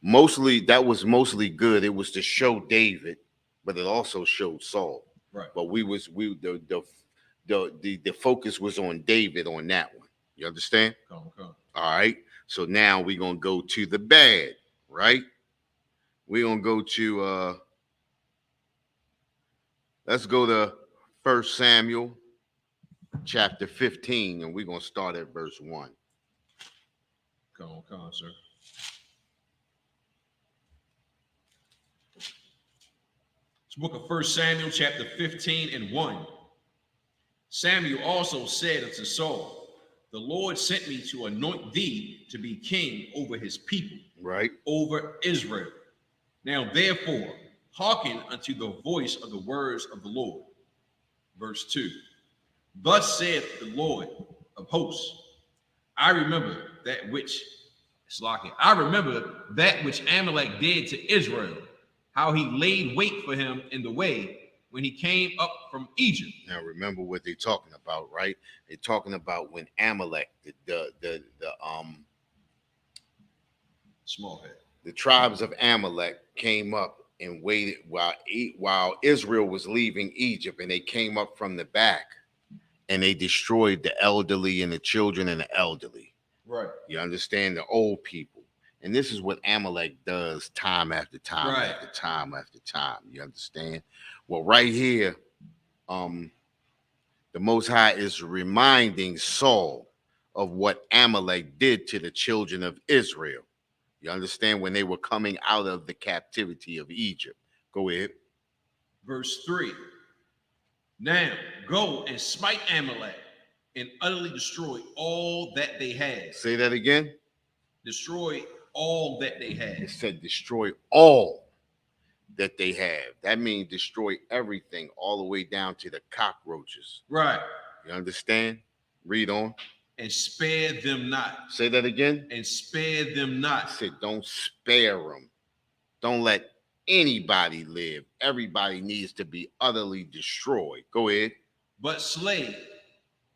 [SPEAKER 1] mostly good. It was to show David, but it also showed Saul.
[SPEAKER 2] Right.
[SPEAKER 1] But the focus was on David on that one. You understand?
[SPEAKER 2] Come.
[SPEAKER 1] All right. So now we're gonna go to the bad, right? We're gonna go to let's go to 1 Samuel chapter 15, and we're gonna start at verse 1.
[SPEAKER 2] Come, sir. It's book of 1 Samuel chapter 15 and 1. Samuel also said unto Saul, the Lord sent me to anoint thee to be king over his people,
[SPEAKER 1] Right.
[SPEAKER 2] over Israel. Now therefore, hearken unto the voice of the words of the Lord. Verse 2. Thus saith the Lord of hosts, I remember that which Amalek did to Israel, how he laid wait for him in the way when he came up from Egypt.
[SPEAKER 1] Now remember what they're talking about, right? They're talking about when Amalek,
[SPEAKER 2] Small head.
[SPEAKER 1] the tribes of Amalek came up and waited while Israel was leaving Egypt, and they came up from the back and they destroyed the elderly and the children and the elderly.
[SPEAKER 2] Right.
[SPEAKER 1] You understand? The old people. And this is what Amalek does time after time after time after time. You understand? Well, right here, the Most High is reminding Saul of what Amalek did to the children of Israel. You understand? When they were coming out of the captivity of Egypt. Go ahead.
[SPEAKER 2] Verse 3. Now go and smite Amalek and utterly destroy all that they had.
[SPEAKER 1] Say that again.
[SPEAKER 2] Destroy all that they had.
[SPEAKER 1] It said destroy all that they have. That means destroy everything, all the way down to the cockroaches.
[SPEAKER 2] Right.
[SPEAKER 1] You understand? Read on.
[SPEAKER 2] And spare them not.
[SPEAKER 1] Say that again.
[SPEAKER 2] And spare them not.
[SPEAKER 1] I said don't spare them. Don't let anybody live. Everybody needs to be utterly destroyed. Go ahead.
[SPEAKER 2] But slay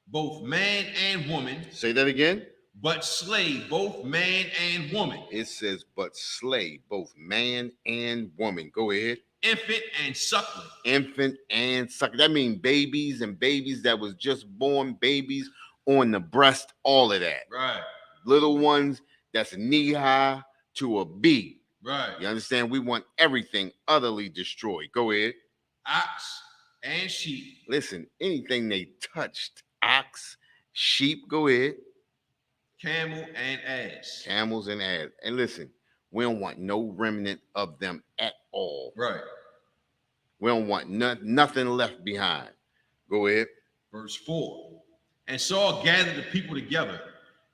[SPEAKER 2] both man and woman.
[SPEAKER 1] Say that again.
[SPEAKER 2] But slay both man and woman.
[SPEAKER 1] It says, but slay both man and woman. Go ahead.
[SPEAKER 2] Infant and suckling.
[SPEAKER 1] Infant and suckling. That means babies and babies that was just born, babies on the breast, all of that.
[SPEAKER 2] Right.
[SPEAKER 1] Little ones that's knee high to a bee.
[SPEAKER 2] Right.
[SPEAKER 1] You understand? We want everything utterly destroyed. Go ahead.
[SPEAKER 2] Ox and sheep.
[SPEAKER 1] Listen, anything they touched, ox, sheep, go ahead.
[SPEAKER 2] Camel and ass.
[SPEAKER 1] Camels and ass. And listen, we don't want no remnant of them at all.
[SPEAKER 2] Right.
[SPEAKER 1] We don't want nothing left behind. Go ahead.
[SPEAKER 2] Verse 4. And Saul gathered the people together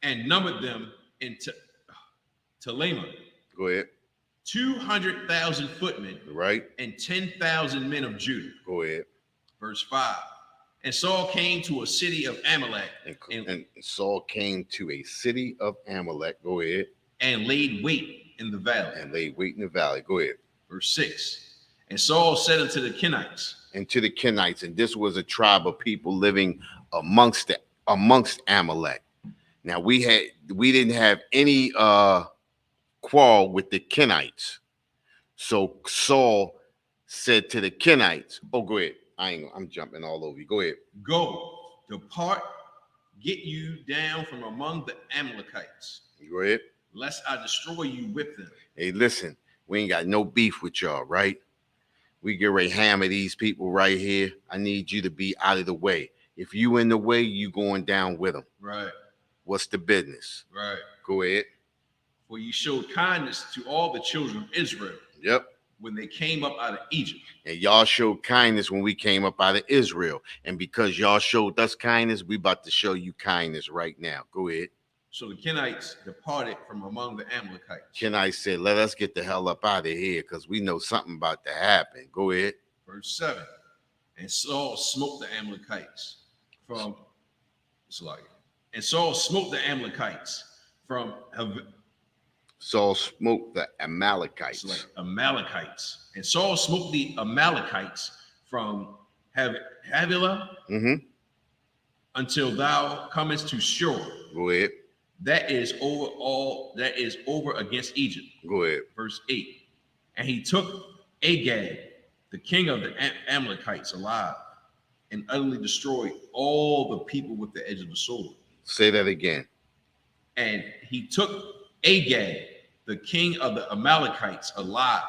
[SPEAKER 2] and numbered them into Telema.
[SPEAKER 1] Go ahead.
[SPEAKER 2] 200,000 footmen,
[SPEAKER 1] right?
[SPEAKER 2] and 10,000 men of Judah.
[SPEAKER 1] Go ahead.
[SPEAKER 2] Verse 5. And Saul came to a city of Amalek,
[SPEAKER 1] And Saul came to a city of Amalek. Go ahead.
[SPEAKER 2] And laid wait in the valley.
[SPEAKER 1] And laid wait in the valley. Go ahead.
[SPEAKER 2] Verse 6. And Saul said unto the Kenites.
[SPEAKER 1] And to the Kenites, and this was a tribe of people living amongst Amalek. Now we didn't have any quarrel with the Kenites. So Saul said to the Kenites, oh, go ahead. I'm jumping all over you. Go ahead.
[SPEAKER 2] Go, depart, get you down from among the Amalekites.
[SPEAKER 1] Go ahead.
[SPEAKER 2] Lest I destroy you with them.
[SPEAKER 1] Hey, listen, we ain't got no beef with y'all, right? We get ready to hammer these people right here. I need you to be out of the way. If you in the way, you going down with them.
[SPEAKER 2] Right.
[SPEAKER 1] What's the business?
[SPEAKER 2] Right.
[SPEAKER 1] Go ahead.
[SPEAKER 2] For you showed kindness to all the children of Israel.
[SPEAKER 1] Yep.
[SPEAKER 2] When they came up out of Egypt.
[SPEAKER 1] And y'all showed kindness when we came up out of Israel. And because y'all showed us kindness, we about to show you kindness right now. Go ahead.
[SPEAKER 2] So the Kenites departed from among the Amalekites.
[SPEAKER 1] Kenites said, let us get the hell up out of here because we know something about to happen. Go ahead.
[SPEAKER 2] Verse 7. And Saul smote the Amalekites from, and Saul smote the Amalekites from,
[SPEAKER 1] Saul smote the Amalekites.
[SPEAKER 2] Amalekites. And Saul smote the Amalekites from Havilah until thou comest to Shur.
[SPEAKER 1] Go ahead.
[SPEAKER 2] That is over against Egypt.
[SPEAKER 1] Go ahead.
[SPEAKER 2] Verse 8. And he took Agag, the king of the Amalekites, alive, and utterly destroyed all the people with the edge of the sword.
[SPEAKER 1] Say that again.
[SPEAKER 2] And he took Agag, the king of the Amalekites, alive,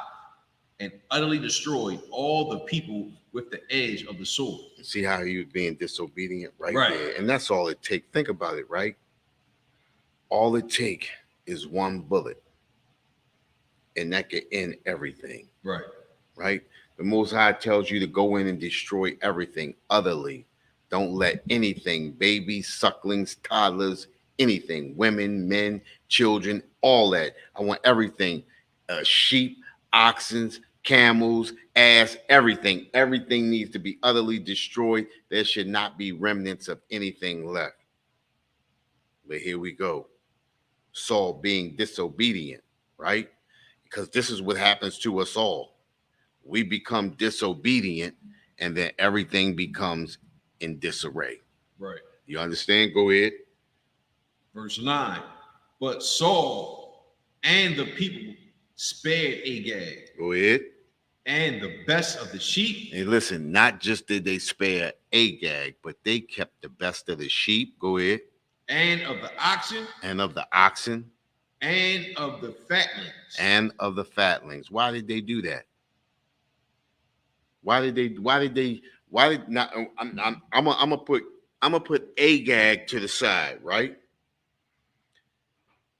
[SPEAKER 2] and utterly destroyed all the people with the edge of the sword.
[SPEAKER 1] See how he was being disobedient right there.
[SPEAKER 2] Right.
[SPEAKER 1] And that's all it takes. Think about it, right? All it takes is one bullet, and that can end everything.
[SPEAKER 2] Right.
[SPEAKER 1] Right? The Most High tells you to go in and destroy everything utterly. Don't let anything, babies, sucklings, toddlers, anything, women, men, children, all that. I want everything. Sheep, oxen, camels, ass, everything. Everything needs to be utterly destroyed. There should not be remnants of anything left. But here we go. Saul being disobedient, right? Because this is what happens to us all. We become disobedient, and then everything becomes in disarray.
[SPEAKER 2] Right.
[SPEAKER 1] You understand? Go ahead.
[SPEAKER 2] Verse 9. But Saul and the people spared Agag.
[SPEAKER 1] Go ahead.
[SPEAKER 2] And the best of the sheep.
[SPEAKER 1] Hey, listen, not just did they spare Agag, but they kept the best of the sheep. Go ahead.
[SPEAKER 2] And of the oxen.
[SPEAKER 1] And of the oxen.
[SPEAKER 2] And of the fatlings.
[SPEAKER 1] And of the fatlings. Why did they do that? I'm gonna put Agag to the side, right?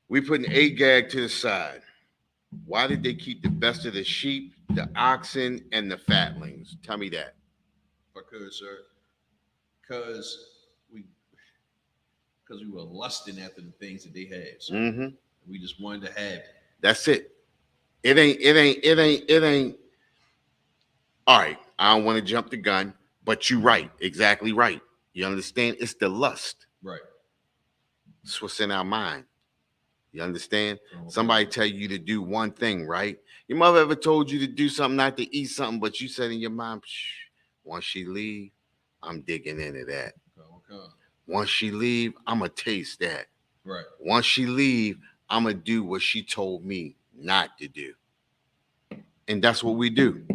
[SPEAKER 1] We putting Agag to the side. Why did they keep the best of the sheep, the oxen, and the fatlings? Tell me that.
[SPEAKER 2] If I could, sir. Because we were lusting after the things that they had. So we just wanted to have it.
[SPEAKER 1] That's it. It ain't. All right, I don't want to jump the gun, but you're right, exactly right. You understand? It's the lust.
[SPEAKER 2] Right.
[SPEAKER 1] It's what's in our mind. You understand?
[SPEAKER 2] Okay.
[SPEAKER 1] Somebody tell you to do one thing, right? Your mother ever told you to do something, not to eat something, but you said in your mind, once she leave, I'm digging into that.
[SPEAKER 2] Okay.
[SPEAKER 1] Once she leave, I'm going to taste that.
[SPEAKER 2] Right.
[SPEAKER 1] Once she leave, I'm going to do what she told me not to do. And that's what we do.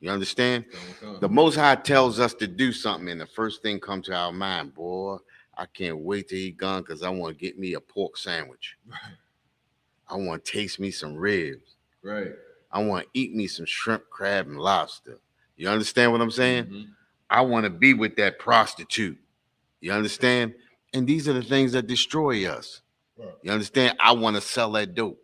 [SPEAKER 1] You understand?
[SPEAKER 2] Okay.
[SPEAKER 1] The Most High tells us to do something, and the first thing comes to our mind, boy, I can't wait till he gone because I want to get me a pork sandwich.
[SPEAKER 2] Right.
[SPEAKER 1] I want to taste me some ribs.
[SPEAKER 2] Right.
[SPEAKER 1] I want to eat me some shrimp, crab, and lobster. You understand what I'm saying?
[SPEAKER 2] Mm-hmm.
[SPEAKER 1] I want to be with that prostitute. You understand? And these are the things that destroy us. Right. You understand? I want to sell that dope.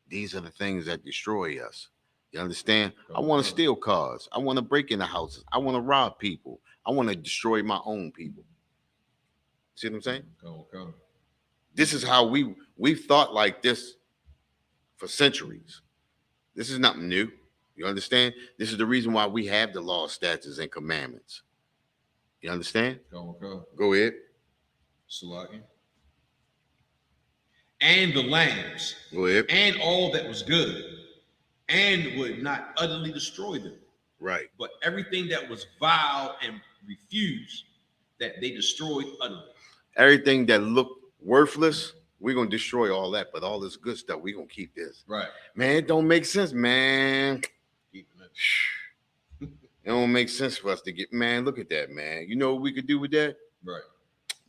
[SPEAKER 1] These are the things that destroy us. You understand? I want to steal cars. I want to break into houses. I want to rob people. I want to destroy my own people. See what I'm saying?
[SPEAKER 2] Okay.
[SPEAKER 1] This is how we've thought like this for centuries. This is nothing new. You understand? This is the reason why we have the law, statutes, and commandments. You understand? Go ahead.
[SPEAKER 2] Salaki. And the lambs,
[SPEAKER 1] Go ahead.
[SPEAKER 2] and all that was good, and would not utterly destroy them.
[SPEAKER 1] Right.
[SPEAKER 2] But everything that was vile and refused, that they destroyed utterly.
[SPEAKER 1] Everything that looked worthless, we're going to destroy all that. But all this good stuff, we're going to keep this.
[SPEAKER 2] Right.
[SPEAKER 1] Man, it don't make sense, man. It don't make sense for us to get, man, look at that, man. You know what we could do with that?
[SPEAKER 2] Right.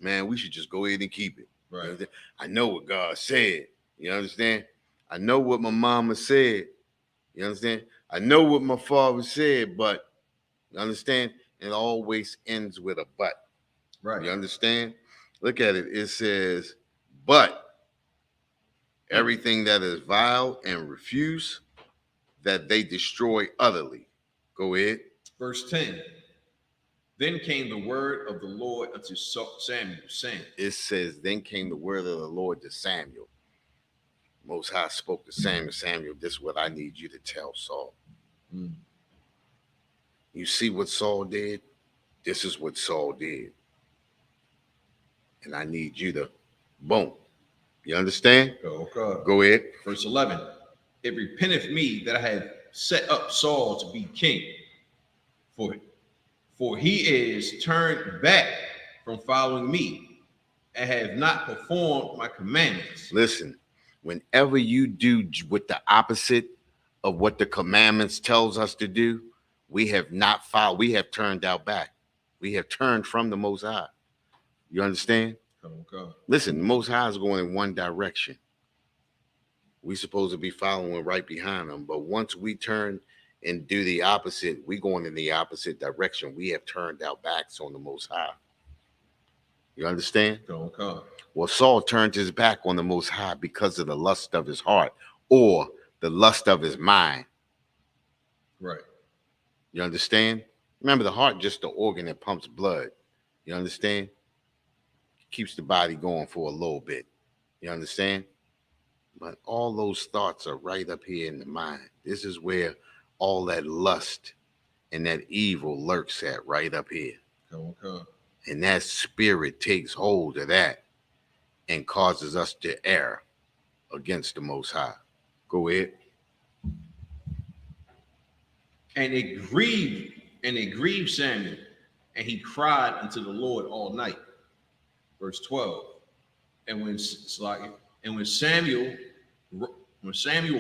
[SPEAKER 1] Man, we should just go ahead and keep it.
[SPEAKER 2] Right.
[SPEAKER 1] I know what God said. You understand? I know what my mama said. You understand? I know what my father said, but you understand? It always ends with a but.
[SPEAKER 2] Right.
[SPEAKER 1] You understand? Look at it. It says, but everything that is vile and refuse, that they destroy utterly. Go ahead.
[SPEAKER 2] Verse 10. Then came the word of the Lord unto Samuel, saying.
[SPEAKER 1] It says, then came the word of the Lord to Samuel. Most High spoke to Samuel. Samuel, this is what I need you to tell Saul. You see what Saul did? This is what Saul did. And I need you to, boom. You understand?
[SPEAKER 2] Okay.
[SPEAKER 1] Go ahead.
[SPEAKER 2] Verse 11. It repenteth me that I have set up Saul to be king. For he is turned back from following me and have not performed my commandments.
[SPEAKER 1] Listen, whenever you do with the opposite of what the commandments tells us to do, we have not followed. We have turned our back. We have turned from the Most High. You understand?
[SPEAKER 2] Okay.
[SPEAKER 1] Listen, the Most High is going in one direction. We're supposed to be following right behind him. But once we turn and do the opposite, we going in the opposite direction. We have turned our backs on the Most High. You understand?
[SPEAKER 2] Okay.
[SPEAKER 1] Well, Saul turned his back on the Most High because of the lust of his heart or the lust of his mind.
[SPEAKER 2] Right.
[SPEAKER 1] You understand? Remember, the heart just the organ that pumps blood. You understand? Keeps the body going for a little bit. You understand? But all those thoughts are right up here in the mind. This is where all that lust and that evil lurks at, right up here.
[SPEAKER 2] Okay.
[SPEAKER 1] And that spirit takes hold of that and causes us to err against the Most High. Go ahead.
[SPEAKER 2] And it grieved Samuel, and he cried unto the Lord all night. Verse 12. And when Samuel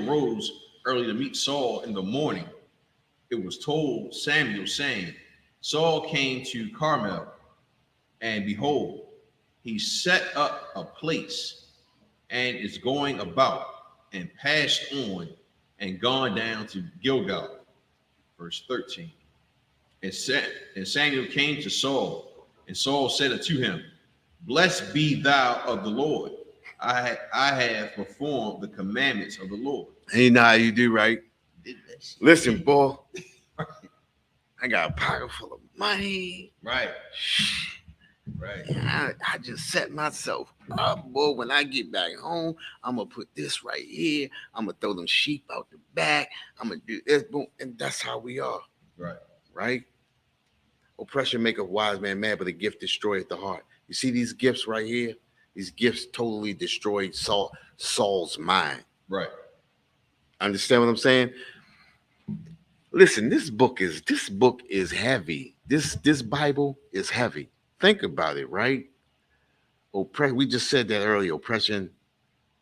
[SPEAKER 2] rose early to meet Saul in the morning, it was told Samuel, saying, Saul came to Carmel, and behold, he set up a place and is going about, and passed on and gone down to Gilgal. Verse 13. And Samuel came to Saul, and Saul said unto him, Blessed be thou of the Lord. I have performed the commandments of the Lord.
[SPEAKER 1] And you know how you do, right? Listen, boy, I got a pocket full of money.
[SPEAKER 2] Right. Right.
[SPEAKER 1] I just set myself up, boy. When I get back home, I'm going to put this right here. I'm going to throw them sheep out the back. I'm going to do this, boom. And that's how we are.
[SPEAKER 2] Right.
[SPEAKER 1] Right? Oppression make a wise man mad, but a gift destroyeth the heart. You see these gifts right here? These gifts totally destroyed Saul's mind.
[SPEAKER 2] Right.
[SPEAKER 1] Understand what I'm saying? Listen, this book is heavy. This Bible is heavy. Think about it, right? We just said that earlier. Oppression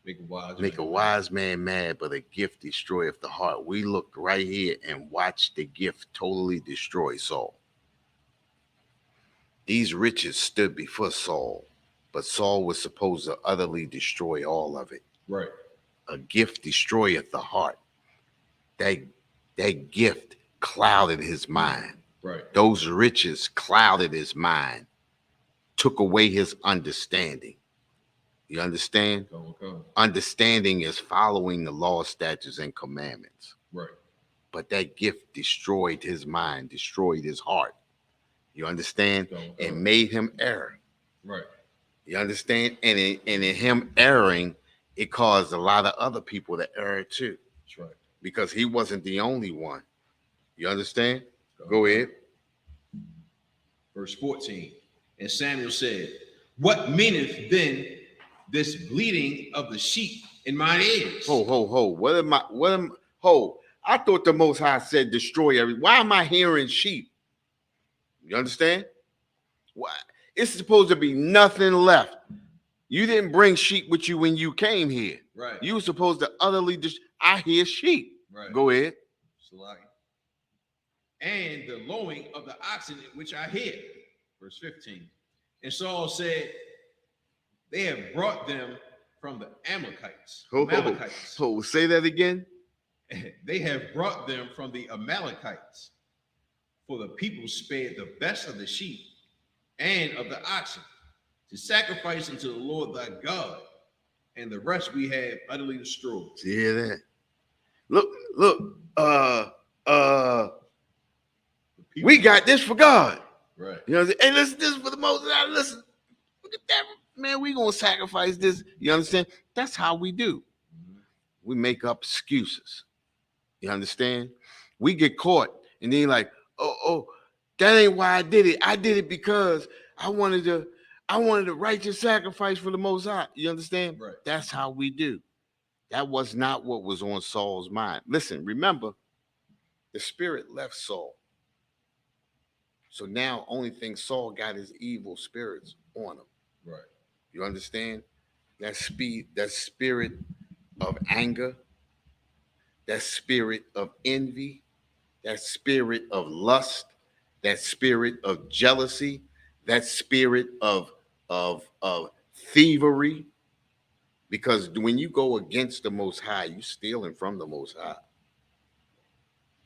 [SPEAKER 1] make a wise man mad, but a gift destroyeth the heart. We looked right here and watched the gift totally destroy Saul. These riches stood before Saul, but Saul was supposed to utterly destroy all of it.
[SPEAKER 2] Right.
[SPEAKER 1] A gift destroyeth the heart. That gift clouded his mind.
[SPEAKER 2] Right.
[SPEAKER 1] Those riches clouded his mind, took away his understanding. You understand?
[SPEAKER 2] Okay.
[SPEAKER 1] Understanding is following the law, statutes, and commandments.
[SPEAKER 2] Right.
[SPEAKER 1] But that gift destroyed his mind, destroyed his heart. You understand? And made him err.
[SPEAKER 2] Right.
[SPEAKER 1] You understand? And in him erring, it caused a lot of other people to err too,
[SPEAKER 2] That's right.
[SPEAKER 1] because he wasn't the only one. You understand?
[SPEAKER 2] Go
[SPEAKER 1] Go ahead.
[SPEAKER 2] Verse 14. And Samuel said, what meaneth then this bleating of the sheep in mine ears?
[SPEAKER 1] Ho, ho, ho. Ho. I thought the Most High said destroy every. Why am I hearing sheep? You understand? Why? It's supposed to be nothing left. You didn't bring sheep with you when you came here.
[SPEAKER 2] Right.
[SPEAKER 1] You were supposed to utterly I hear sheep.
[SPEAKER 2] Right.
[SPEAKER 1] Go ahead.
[SPEAKER 2] And the lowing of the oxen which I hear. Verse 15. And Saul said, they have brought them from the Amalekites.
[SPEAKER 1] Say that again.
[SPEAKER 2] They have brought them from the Amalekites. For the people spared the best of the sheep and of the oxen to sacrifice unto the Lord thy God, and the rest we have utterly destroyed.
[SPEAKER 1] You hear that? Look, we got this for God.
[SPEAKER 2] Right.
[SPEAKER 1] You know, hey, listen, this is for the Most High. Listen, look at that, man. We gonna sacrifice this. You understand? That's how we do. Mm-hmm. We make up excuses. You understand? We get caught, and then like, oh, that ain't why I did it. I did it because I wanted a righteous sacrifice for the Most High. You understand?
[SPEAKER 2] Right.
[SPEAKER 1] That's how we do. That was not what was on Saul's mind. Listen, remember, the spirit left Saul. So now only thing Saul got is evil spirits on him.
[SPEAKER 2] Right.
[SPEAKER 1] You understand? That spirit of anger, that spirit of envy, that spirit of lust, that spirit of jealousy, that spirit of thievery. Because when you go against the Most High, you're stealing from the Most High.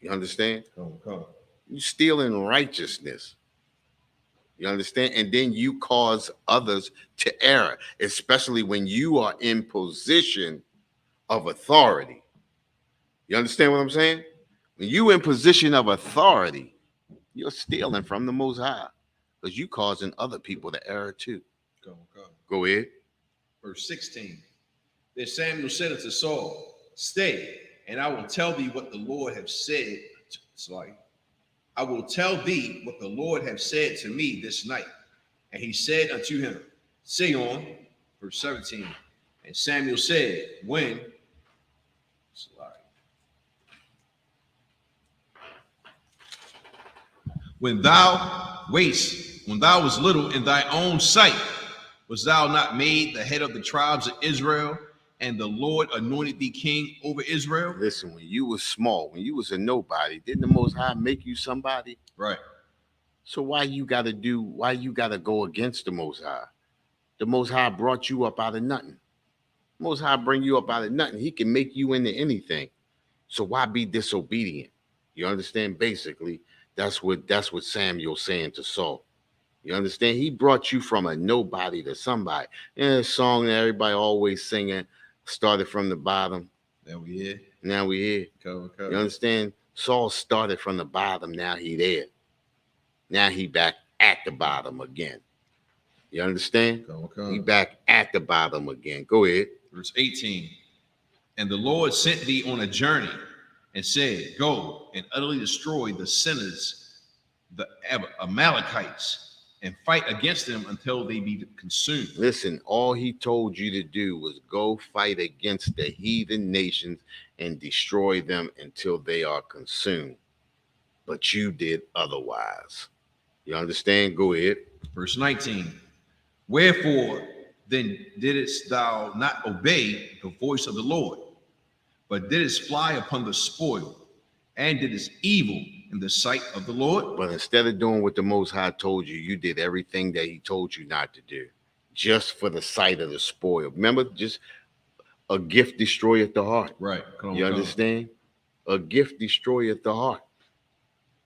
[SPEAKER 1] You understand?
[SPEAKER 2] Come.
[SPEAKER 1] You steal in righteousness. You understand? And then you cause others to err, especially when you are in position of authority. You understand what I'm saying? When you in position of authority, you're stealing from the Most High because you causing other people to err too.
[SPEAKER 2] Come.
[SPEAKER 1] Go ahead.
[SPEAKER 2] Verse 16. Then Samuel said unto Saul, stay, and I will tell thee what the Lord have said. It's like, I will tell thee what the Lord have said to me this night. And he said unto him, say on. Verse 17. And Samuel said, when thou was little in thy own sight, was thou not made the head of the tribes of Israel, and the Lord anointed thee king over Israel?
[SPEAKER 1] Listen, when you was small, when you was a nobody, didn't the Most High make you somebody?
[SPEAKER 2] Right.
[SPEAKER 1] So why you gotta go against the Most High? The Most High brought you up out of nothing. The Most High bring you up out of nothing. He can make you into anything. So why be disobedient? You understand? Basically, that's what Samuel's saying to Saul. You understand? He brought you from a nobody to somebody. And a song that everybody always singing, started from the bottom.
[SPEAKER 2] Now we here.
[SPEAKER 1] Come. You understand? Saul started from the bottom. Now he there. Now he back at the bottom again. You understand?
[SPEAKER 2] Come.
[SPEAKER 1] He back at the bottom again. Go ahead.
[SPEAKER 2] Verse 18. And the Lord sent thee on a journey and said, go and utterly destroy the sinners, the Amalekites, and fight against them until they be consumed.
[SPEAKER 1] Listen, all he told you to do was go fight against the heathen nations and destroy them until they are consumed. But you did otherwise. You understand? Go ahead.
[SPEAKER 2] Verse 19. Wherefore then didst thou not obey the voice of the Lord, but didst fly upon the spoil, and didst evil in the sight of the Lord?
[SPEAKER 1] But instead of doing what the Most High told you, you did everything that he told you not to do, just for the sight of the spoil. Remember, just a gift destroyeth the heart.
[SPEAKER 2] Right.
[SPEAKER 1] You understand? A gift destroyeth the heart.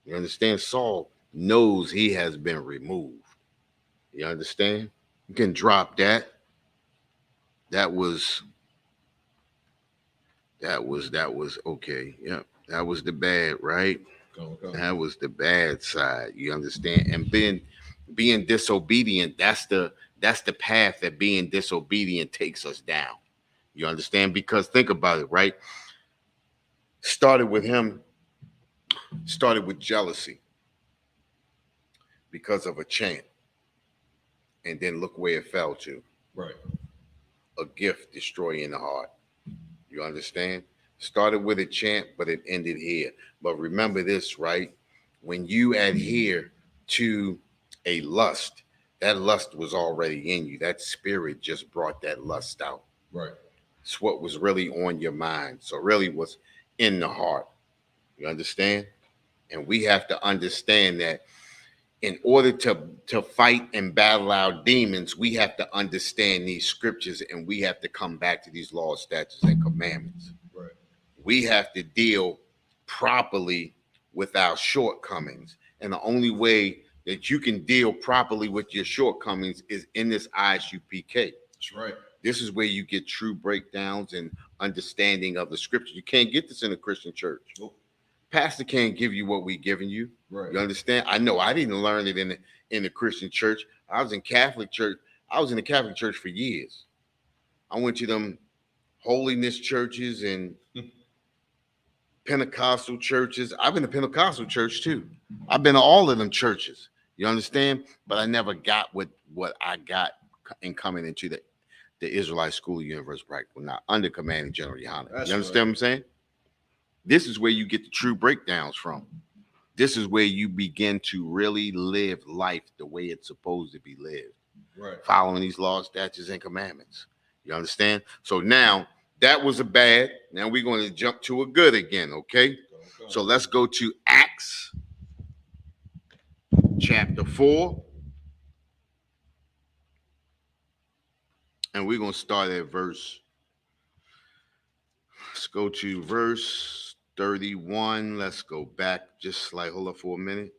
[SPEAKER 1] You understand? Saul knows he has been removed. You understand? You can drop that. That was okay. Yeah. That was the bad, right? That was the bad side. You understand? And being disobedient, that's the path that being disobedient takes us down. You understand? Because think about it, right? Started with him, started with jealousy because of a chant. And then look where it fell to.
[SPEAKER 2] Right.
[SPEAKER 1] A gift destroying the heart. You understand? Started with a chant, but it ended here. But remember this, right? When you adhere to a lust, that lust was already in you. That spirit just brought that lust out.
[SPEAKER 2] Right.
[SPEAKER 1] It's what was really on your mind. So really was in the heart. You understand? And we have to understand that in order to fight and battle our demons, we have to understand these scriptures and we have to come back to these laws, statutes, and commandments.
[SPEAKER 2] Right.
[SPEAKER 1] We have to deal properly with our shortcomings. And the only way that you can deal properly with your shortcomings is in this ISUPK.
[SPEAKER 2] That's right.
[SPEAKER 1] This is where you get true breakdowns and understanding of the scripture. You can't get this in a Christian church.
[SPEAKER 2] Nope.
[SPEAKER 1] Pastor can't give you what we giving you.
[SPEAKER 2] Right.
[SPEAKER 1] You understand? I know I didn't learn it in the Christian church. I was in Catholic church. I was in the Catholic church for years. I went to them holiness churches and Pentecostal churches. I've been to Pentecostal church too. I've been to all of them churches. You understand? But I never got what I got in coming into the Israelite School of Universal Practical, not under commanding General Yohanan. You understand what I'm saying? This is where you get the true breakdowns from. This is where you begin to really live life the way it's supposed to be lived.
[SPEAKER 2] Right.
[SPEAKER 1] Following these laws, statutes, and commandments. You understand? So now that was a bad. Now we're going to jump to a good again, okay? So let's go to Acts chapter 4. And we're going to start at verse. Let's go to verse 31. Let's go back just like, hold up for a minute.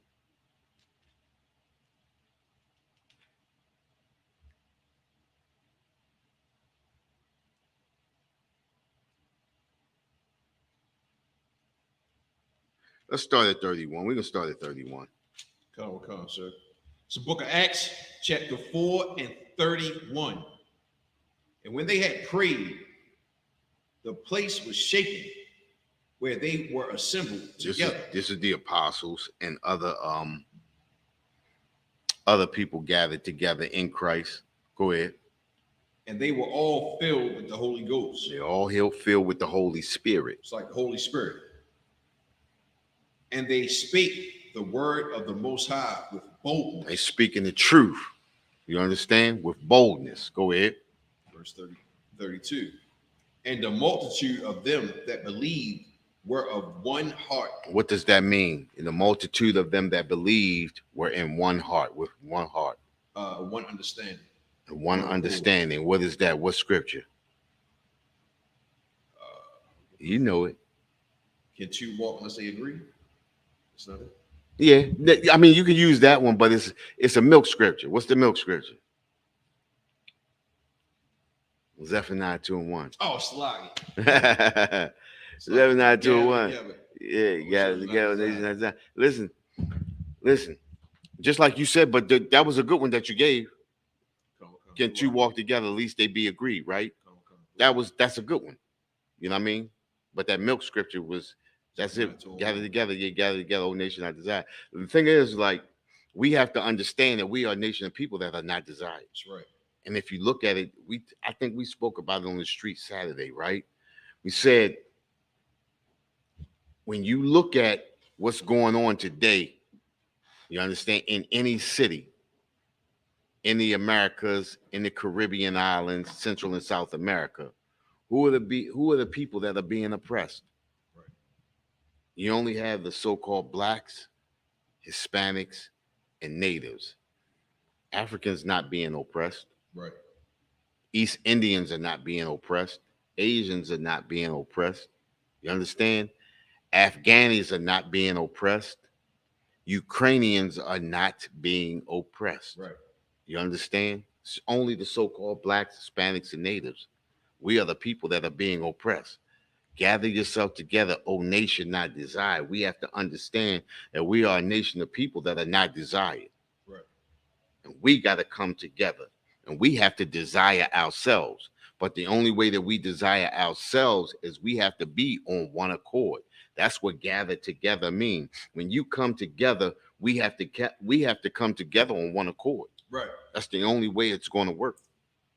[SPEAKER 1] Let's start at 31. We're going to start at 31.
[SPEAKER 2] Come, sir. It's the book of Acts, chapter 4 and 31. And when they had prayed, the place was shaken where they were assembled together.
[SPEAKER 1] This is the apostles and other people gathered together in Christ. Go ahead.
[SPEAKER 2] And they were all filled with the Holy Ghost.
[SPEAKER 1] They're all filled with the Holy Spirit.
[SPEAKER 2] It's like the Holy Spirit. And they spake the word of the Most High with boldness.
[SPEAKER 1] They speaking the truth. You understand? With boldness. Go ahead.
[SPEAKER 2] Verse 32. And the multitude of them that believed were of one heart.
[SPEAKER 1] What does that mean? And the multitude of them that believed were in one heart, with one heart.
[SPEAKER 2] One understanding.
[SPEAKER 1] One understanding. What is that? What scripture? You know it.
[SPEAKER 2] Can two walk unless they agree? It's not it.
[SPEAKER 1] Yeah, I mean you can use that one, but it's a milk scripture. What's the milk scripture? Zephaniah 2:1.
[SPEAKER 2] Oh, Sloggy.
[SPEAKER 1] Zephaniah 2:1. Yeah, you got it together. Listen. Just like you said, but that was a good one that you gave. Can two walk together? At least they be agreed, right? That's a good one. You know what I mean? But that milk scripture was. That's it. Gather together, O nation not desired. The thing is, like, we have to understand that we are a nation of people that are not desired.
[SPEAKER 2] That's right.
[SPEAKER 1] And if you look at it, I think we spoke about it on the street Saturday, right? We said, when you look at what's going on today, you understand, in any city, in the Americas, in the Caribbean islands, Central and South America, who are the people that are being oppressed? You only have the so-called blacks, Hispanics, and natives. Africans not being oppressed.
[SPEAKER 2] Right.
[SPEAKER 1] East Indians are not being oppressed. Asians are not being oppressed. You understand? Afghanis are not being oppressed. Ukrainians are not being oppressed.
[SPEAKER 2] Right.
[SPEAKER 1] You understand? It's only the so-called blacks, Hispanics, and natives. We are the people that are being oppressed. Gather yourself together, O nation not desired. We have to understand that we are a nation of people that are not desired.
[SPEAKER 2] Right.
[SPEAKER 1] And we got to come together. And we have to desire ourselves. But the only way that we desire ourselves is we have to be on one accord. That's what gathered together mean. When you come together, we have to come together on one accord.
[SPEAKER 2] Right.
[SPEAKER 1] That's the only way it's going to work.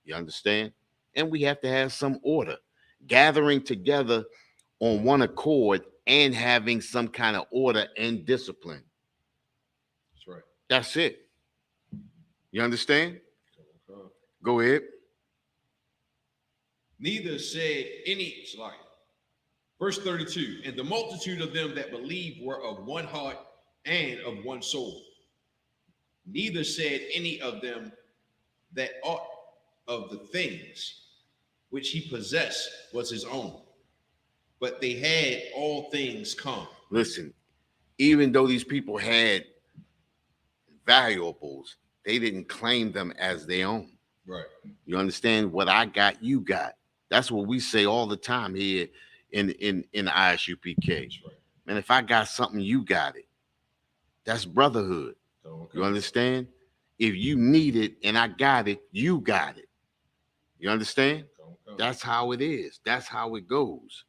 [SPEAKER 1] You understand? And we have to have some order. Gathering together on one accord and having some kind of order and discipline.
[SPEAKER 2] That's right.
[SPEAKER 1] That's it. You understand?
[SPEAKER 2] Okay.
[SPEAKER 1] Go ahead.
[SPEAKER 2] Neither said any, like, verse 32, and the multitude of them that believed were of one heart and of one soul. Neither said any of them that aught of the things which he possessed was his own, but they had all things come.
[SPEAKER 1] Listen, even though these people had valuables, they didn't claim them as their own.
[SPEAKER 2] Right.
[SPEAKER 1] You understand? What I got, you got. That's what we say all the time here in the ISUPK.
[SPEAKER 2] That's right.
[SPEAKER 1] Man, if I got something, you got it. That's brotherhood.
[SPEAKER 2] Okay.
[SPEAKER 1] You understand? If you need it and I got it, you got it. You understand?
[SPEAKER 2] Okay.
[SPEAKER 1] That's how it is. That's how it goes.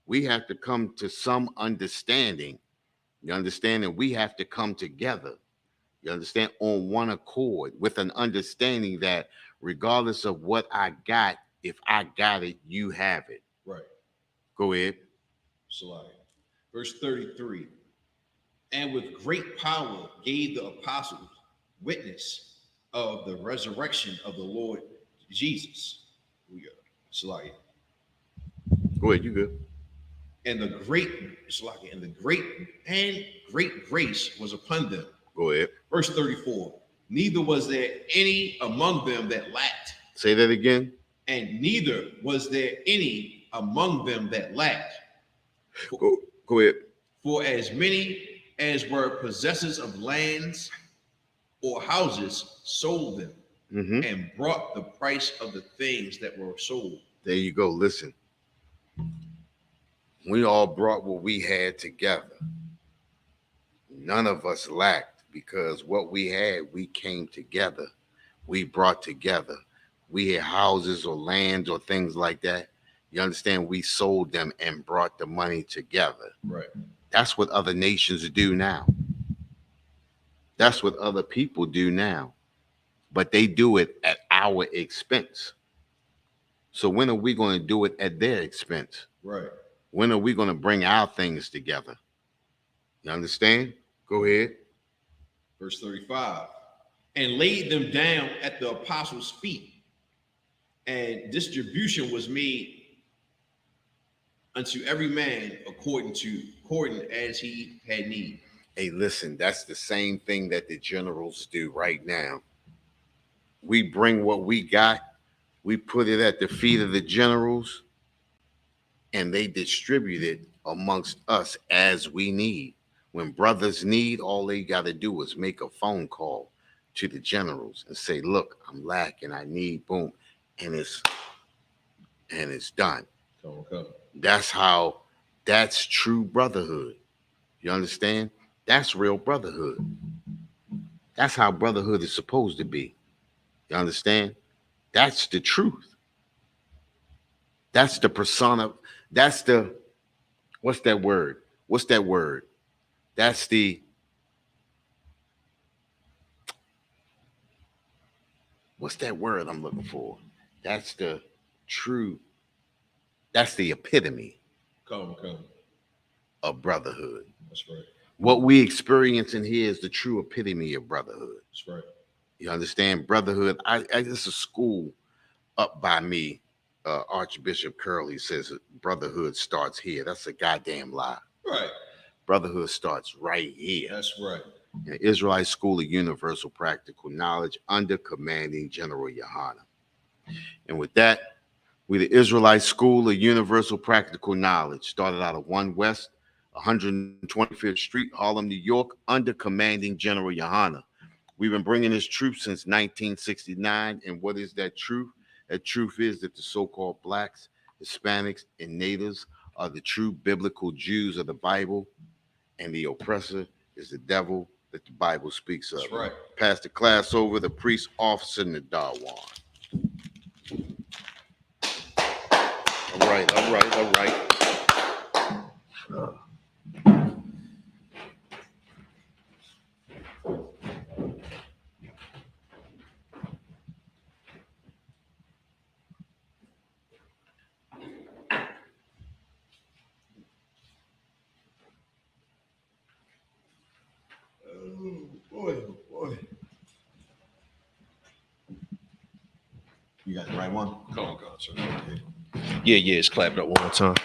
[SPEAKER 1] We have to come to some understanding. You understand? And we have to come together. You understand? On one accord with an understanding that regardless of what I got, if I got it, you have it.
[SPEAKER 2] Right.
[SPEAKER 1] Go ahead.
[SPEAKER 2] Slide. Verse 33. And with great power gave the apostles witness of the resurrection of the Lord Jesus. Slide.
[SPEAKER 1] Go ahead, you good.
[SPEAKER 2] And the great grace was upon them.
[SPEAKER 1] Go ahead.
[SPEAKER 2] Verse 34. Neither was there any among them that lacked.
[SPEAKER 1] Say that again.
[SPEAKER 2] And neither was there any among them that lacked.
[SPEAKER 1] Go ahead.
[SPEAKER 2] For as many as were possessors of lands or houses sold them and brought the price of the things that were sold.
[SPEAKER 1] There you go. Listen. We all brought what we had together. None of us lacked because what we had, we came together. We brought together. We had houses or lands or things like that. You understand? We sold them and brought the money together.
[SPEAKER 2] Right.
[SPEAKER 1] That's what other nations do now. That's what other people do now. But they do it at our expense. So when are we going to do it at their expense?
[SPEAKER 2] Right.
[SPEAKER 1] When are we going to bring our things together? You understand? Go ahead.
[SPEAKER 2] Verse 35. And laid them down at the apostles' feet. And distribution was made unto every man according as he had need.
[SPEAKER 1] Hey, listen, that's the same thing that the generals do right now. We bring what we got, we put it at the feet of the generals, and they distribute it amongst us as we need. When brothers need, all they got to do is make a phone call to the generals and say, look, I'm lacking, I need, boom. And it's done.
[SPEAKER 2] Okay.
[SPEAKER 1] That's true brotherhood. You understand? That's real brotherhood. That's how brotherhood is supposed to be. You understand? That's the truth. That's the persona. That's the, what's that word? That's the, what's that word I'm looking for? That's the true, that's the epitome of brotherhood.
[SPEAKER 2] That's right.
[SPEAKER 1] What we experience in here is the true epitome of brotherhood.
[SPEAKER 2] That's right.
[SPEAKER 1] You understand? Brotherhood. It's a school up by me. Archbishop Curley says brotherhood starts here. That's a goddamn lie.
[SPEAKER 2] Right.
[SPEAKER 1] Brotherhood starts right here.
[SPEAKER 2] That's right.
[SPEAKER 1] In the Israelite School of Universal Practical Knowledge under commanding General Yohana. And with that, we the Israelite School of Universal Practical Knowledge started out of 1 West 125th Street, Harlem, New York, under commanding General Yohana. We've been bringing this truth since 1969. And what is that truth? That truth is that the so-called blacks, Hispanics, and natives are the true biblical Jews of the Bible, and the oppressor is the devil that the Bible speaks of.
[SPEAKER 2] That's right.
[SPEAKER 1] Pass the class over the priest officer in the Darwan. All right, all right, all right.
[SPEAKER 2] Boy, oh boy. You got the right one? Come on, sir. Yeah, it's clapping up one more time.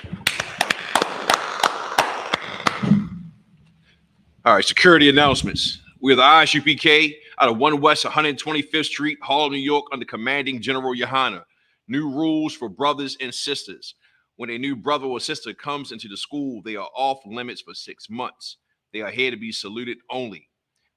[SPEAKER 2] All right, security announcements. We're the ISUPK out of 1 West 125th Street, Harlem, New York, under commanding General Yohana. New rules for brothers and sisters. When a new brother or sister comes into the school, they are off limits for 6 months. They are here to be saluted only.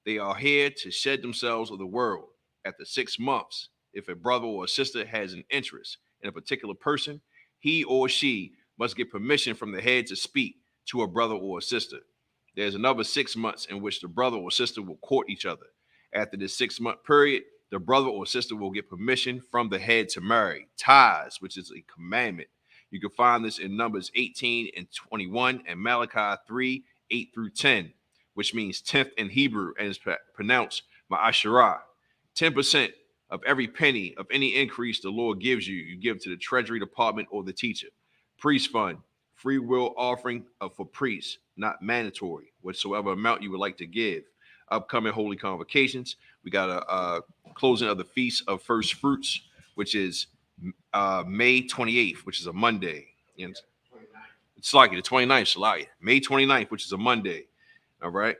[SPEAKER 2] They are here to shed themselves of the world. After 6 months, if a brother or a sister has an interest in a particular person, he or she must get permission from the head to speak to a brother or a sister. There's another 6 months in which the brother or sister will court each other. After this 6-month period, the brother or sister will get permission from the head to marry. Ties, which is a commandment. You can find this in Numbers 18 and 21 and Malachi 3, 8 through 10, which means 10th in Hebrew and is pronounced Ma'asherah. 10% of every penny of any increase the Lord gives you, you give to the Treasury Department or the teacher. Priest fund, free will offering for priests, not mandatory, whatsoever amount you would like to give. Upcoming holy convocations, we got a closing of the Feast of First Fruits, which is May 28th, which is a Monday. And it's like the 29th, Salaya. May 29th, which is a Monday. All right.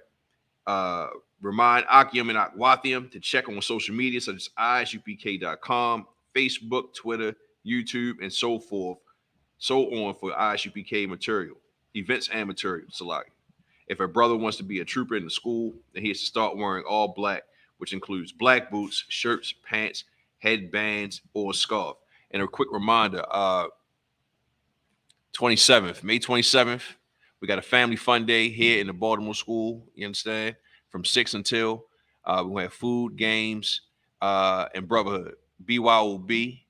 [SPEAKER 2] Remind Akim and Akwathium to check on social media such as isupk.com, Facebook, Twitter, YouTube, and so forth, so on for ISUPK material, events and material, Salaki. If a brother wants to be a trooper in the school, then he has to start wearing all black, which includes black boots, shirts, pants, headbands, or a scarf. And a quick reminder, 27th, May 27th, we got a family fun day here in the Baltimore school, you understand, from 6 until, we're going to have food, games, and Brotherhood. BYOB,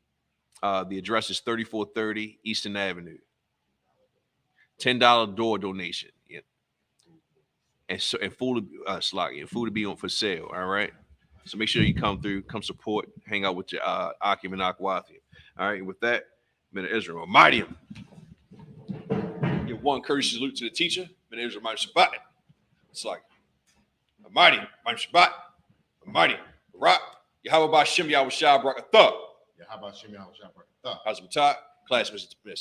[SPEAKER 2] the address is 3430 Eastern Avenue. $10 door donation. Yeah. And food to be on for sale. All right. So make sure you come through, come support, hang out with your Akim and Akwathi. All right. And with that, Minister Israel, mighty. Give one courtesy salute to the teacher, Minister Israel, mighty Shabbat. It's like mighty, mighty Shabbat, mighty rock. Yahweh Bashem Yahweh Shah Brakatha. Yahweh Bashem Yahweh Shah Brakatha. How's it, class, Mr. Miss?